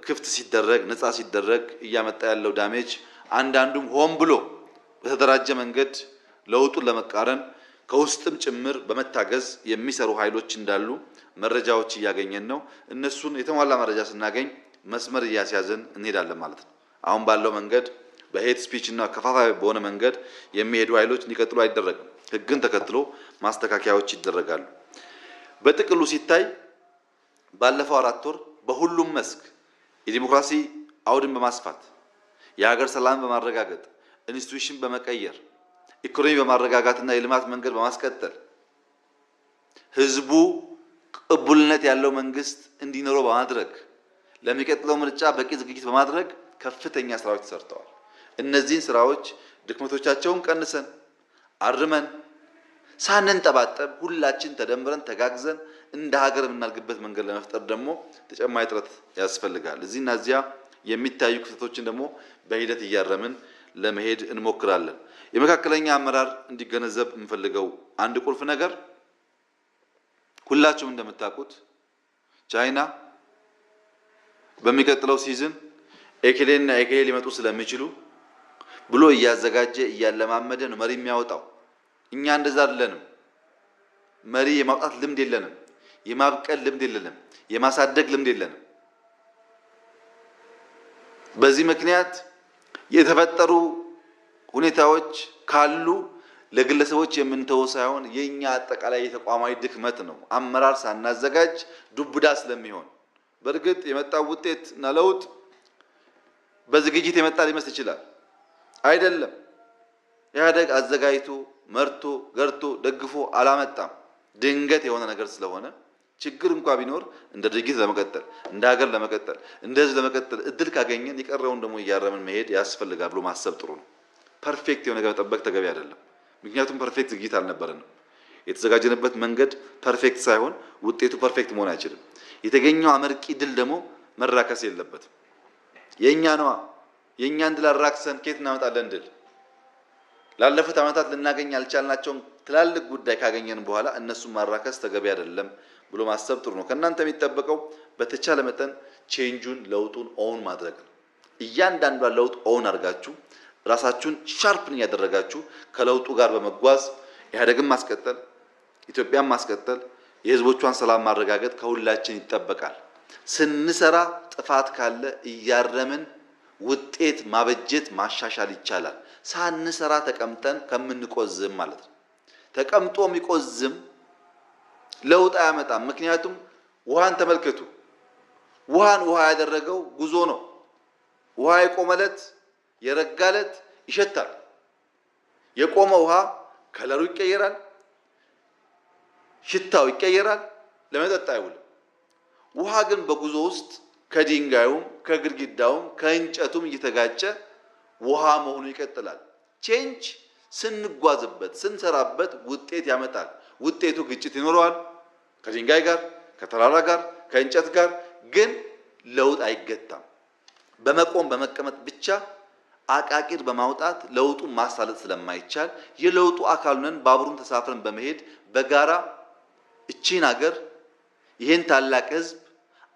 ክፍት ሲደረግ ነፃ ሲደረግ እያመጣ ያለው ዳሜጅ አንዳንዱም ሆን ብሎ በተደራጀ መንገድ ለውጡን ለመቃረን ከውስጥም ጭምር በመታገዝ የሚሰሩ ኃይሎች እንዳሉ መረጃዎች እያገኘን ነው። እነሱን የተሟላ መረጃ ስናገኝ መስመር እያስያዘን እንሄዳለን ማለት ነው። አሁን ባለው መንገድ በሄት ስፒች እና ከፋፋይ በሆነ መንገድ የሚሄዱ ኃይሎች እንዲቀጥሉ አይደረግም። ህግን ተከትሎ ማስተካከያዎች ይደረጋሉ። በጥቅሉ ሲታይ ባለፈው 4 ወር በሁሉም መስክ የዲሞክራሲ አውድን በማስፋት የሀገር ሰላም በማረጋገጥ ኢንስቲትዩሽን በመቀየር ኢኮኖሚ በማረጋጋትና የልማት መንገድ በማስቀጠል ህዝቡ ቅቡልነት ያለው መንግስት እንዲኖረው በማድረግ ለሚቀጥለው ምርጫ በቂ ዝግጅት በማድረግ ከፍተኛ ስራዎች ተሰርተዋል። እነዚህን ስራዎች ድክመቶቻቸውን ቀንሰን አርመን ሳንንጠባጠብ ሁላችን ተደምረን ተጋግዘን እንደ ሀገር የምናልግበት መንገድ ለመፍጠር ደግሞ ተጨማሪ ጥረት ያስፈልጋል። እዚህና እዚያ የሚታዩ ክፍተቶችን ደግሞ በሂደት እያረምን ለመሄድ እንሞክራለን። የመካከለኛ አመራር እንዲገነዘብ የምፈልገው አንድ ቁልፍ ነገር ሁላችሁም እንደምታውቁት ቻይና በሚቀጥለው ሲዝን ኤኬሌና ኤኬሌ ሊመጡ ስለሚችሉ ብሎ እያዘጋጀ እያለማመደ ነው መሪ የሚያወጣው። እኛ እንደዛ አይደለንም። መሪ የማውጣት ልምድ የለንም። የማብቀል ልምድ የለንም። የማሳደግ ልምድ የለንም። በዚህ ምክንያት የተፈጠሩ ሁኔታዎች ካሉ ለግለሰቦች የምንተው ሳይሆን የኛ አጠቃላይ የተቋማዊ ድክመት ነው። አመራር ሳናዘጋጅ ዱብዳ ስለሚሆን በእርግጥ የመጣው ውጤት እና ለውጥ በዝግጅት የመጣ ሊመስል ይችላል። አይደለም። ኢህአዴግ አዘጋጅቶ መርቶ ገርቶ ደግፎ አላመጣም። ድንገት የሆነ ነገር ስለሆነ ችግር እንኳን ቢኖር እንደ ድርጅት ለመቀጠል እንደ ሀገር ለመቀጠል እንደ ህዝብ ለመቀጠል እድል ካገኘን የቀረውን ደግሞ እያረምን መሄድ ያስፈልጋል ብሎ ማሰብ ጥሩ ነው። ፐርፌክት የሆነ ነገር መጠበቅ ተገቢ አይደለም። ምክንያቱም ፐርፌክት ዝግጅት አልነበረንም። የተዘጋጀንበት መንገድ ፐርፌክት ሳይሆን ውጤቱ ፐርፌክት መሆን አይችልም። የተገኘው አመርቂ ድል ደግሞ መራከስ የለበትም። የኛ ነዋ። የኛን ድል አራክሰን ከየት እናመጣለን ድል? ላለፉት ዓመታት ልናገኝ ያልቻልናቸውን ትላልቅ ጉዳይ ካገኘን በኋላ እነሱን ማራከስ ተገቢ አይደለም ብሎ ማሰብ ጥሩ ነው። ከእናንተ የሚጠበቀው በተቻለ መጠን ቼንጁን ለውጡን ኦውን ማድረግ ነው። እያንዳንዷን ለውጥ ኦውን አድርጋችሁ ራሳችሁን ሻርፕን እያደረጋችሁ ከለውጡ ጋር በመጓዝ ኢህአዴግን ማስቀጠል፣ ኢትዮጵያን ማስቀጠል፣ የህዝቦቿን ሰላም ማረጋገጥ ከሁላችን ይጠበቃል። ስንሰራ ጥፋት ካለ እያረምን ውጤት ማበጀት ማሻሻል ይቻላል። ሳንሰራ ተቀምጠን ከምንቆዝም ማለት ነው። ተቀምጦ የሚቆዝም ለውጥ አያመጣም። ምክንያቱም ውሃን ተመልከቱ። ውሃን ውሃ ያደረገው ጉዞ ነው። ውሃ የቆመለት የረጋለት ይሸታል። የቆመ ውሃ ከለሩ ይቀየራል፣ ሽታው ይቀየራል፣ ለመጠጥ አይውልም። ውሃ ግን በጉዞ ውስጥ ከድንጋዩም ከግድግዳውም ከእንጨቱም እየተጋጨ ውሃ መሆኑ ይቀጥላል። ቼንጅ ስንጓዝበት ስንሰራበት ውጤት ያመጣል። ውጤቱ ግጭት ይኖረዋል፣ ከድንጋይ ጋር፣ ከተራራ ጋር፣ ከእንጨት ጋር። ግን ለውጥ አይገታም። በመቆም በመቀመጥ ብቻ አቃቂር በማውጣት ለውጡን ማሳለጥ ስለማይቻል የለውጡ አካል ነን። ባቡሩን ተሳፍረን በመሄድ በጋራ እቺን ሀገር ይህን ታላቅ ህዝብ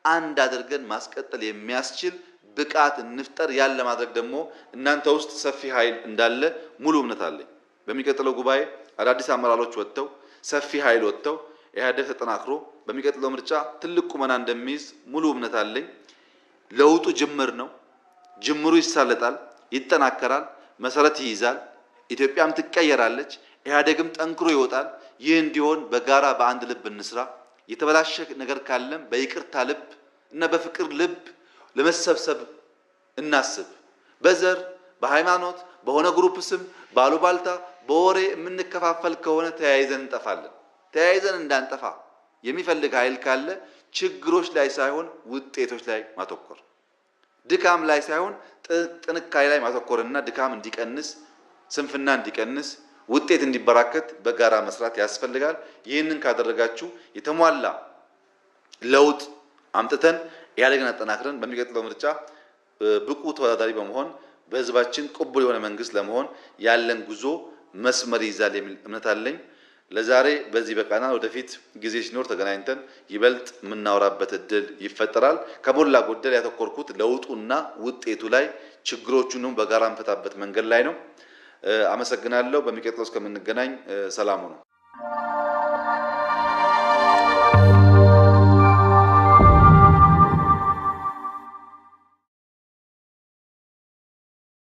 አንድ አድርገን ማስቀጠል የሚያስችል ብቃት እንፍጠር። ያን ለማድረግ ደግሞ እናንተ ውስጥ ሰፊ ኃይል እንዳለ ሙሉ እምነት አለኝ። በሚቀጥለው ጉባኤ አዳዲስ አመራሮች ወጥተው ሰፊ ኃይል ወጥተው ኢህአዴግ ተጠናክሮ በሚቀጥለው ምርጫ ትልቅ ቁመና እንደሚይዝ ሙሉ እምነት አለኝ። ለውጡ ጅምር ነው። ጅምሩ ይሳለጣል፣ ይጠናከራል፣ መሰረት ይይዛል። ኢትዮጵያም ትቀየራለች፣ ኢህአዴግም ጠንክሮ ይወጣል። ይህ እንዲሆን በጋራ በአንድ ልብ እንስራ። የተበላሸ ነገር ካለም በይቅርታ ልብ እና በፍቅር ልብ ለመሰብሰብ እናስብ። በዘር በሃይማኖት በሆነ ግሩፕ ስም ባሉባልታ በወሬ የምንከፋፈል ከሆነ ተያይዘን እንጠፋለን። ተያይዘን እንዳንጠፋ የሚፈልግ ኃይል ካለ ችግሮች ላይ ሳይሆን ውጤቶች ላይ ማተኮር፣ ድካም ላይ ሳይሆን ጥንካሬ ላይ ማተኮርና ድካም እንዲቀንስ፣ ስንፍና እንዲቀንስ፣ ውጤት እንዲበራከት በጋራ መስራት ያስፈልጋል። ይህንን ካደረጋችሁ የተሟላ ለውጥ አምጥተን ኢህአዴግን አጠናክረን በሚቀጥለው ምርጫ ብቁ ተወዳዳሪ በመሆን በህዝባችን ቅቡል የሆነ መንግስት ለመሆን ያለን ጉዞ መስመር ይዛል የሚል እምነት አለኝ። ለዛሬ በዚህ በቃና ወደፊት ጊዜ ሲኖር ተገናኝተን ይበልጥ የምናወራበት እድል ይፈጠራል። ከሞላ ጎደል ያተኮርኩት ለውጡና ውጤቱ ላይ ችግሮቹንም በጋራ እንፈታበት መንገድ ላይ ነው። አመሰግናለሁ። በሚቀጥለው እስከምንገናኝ ሰላም ሁኑ።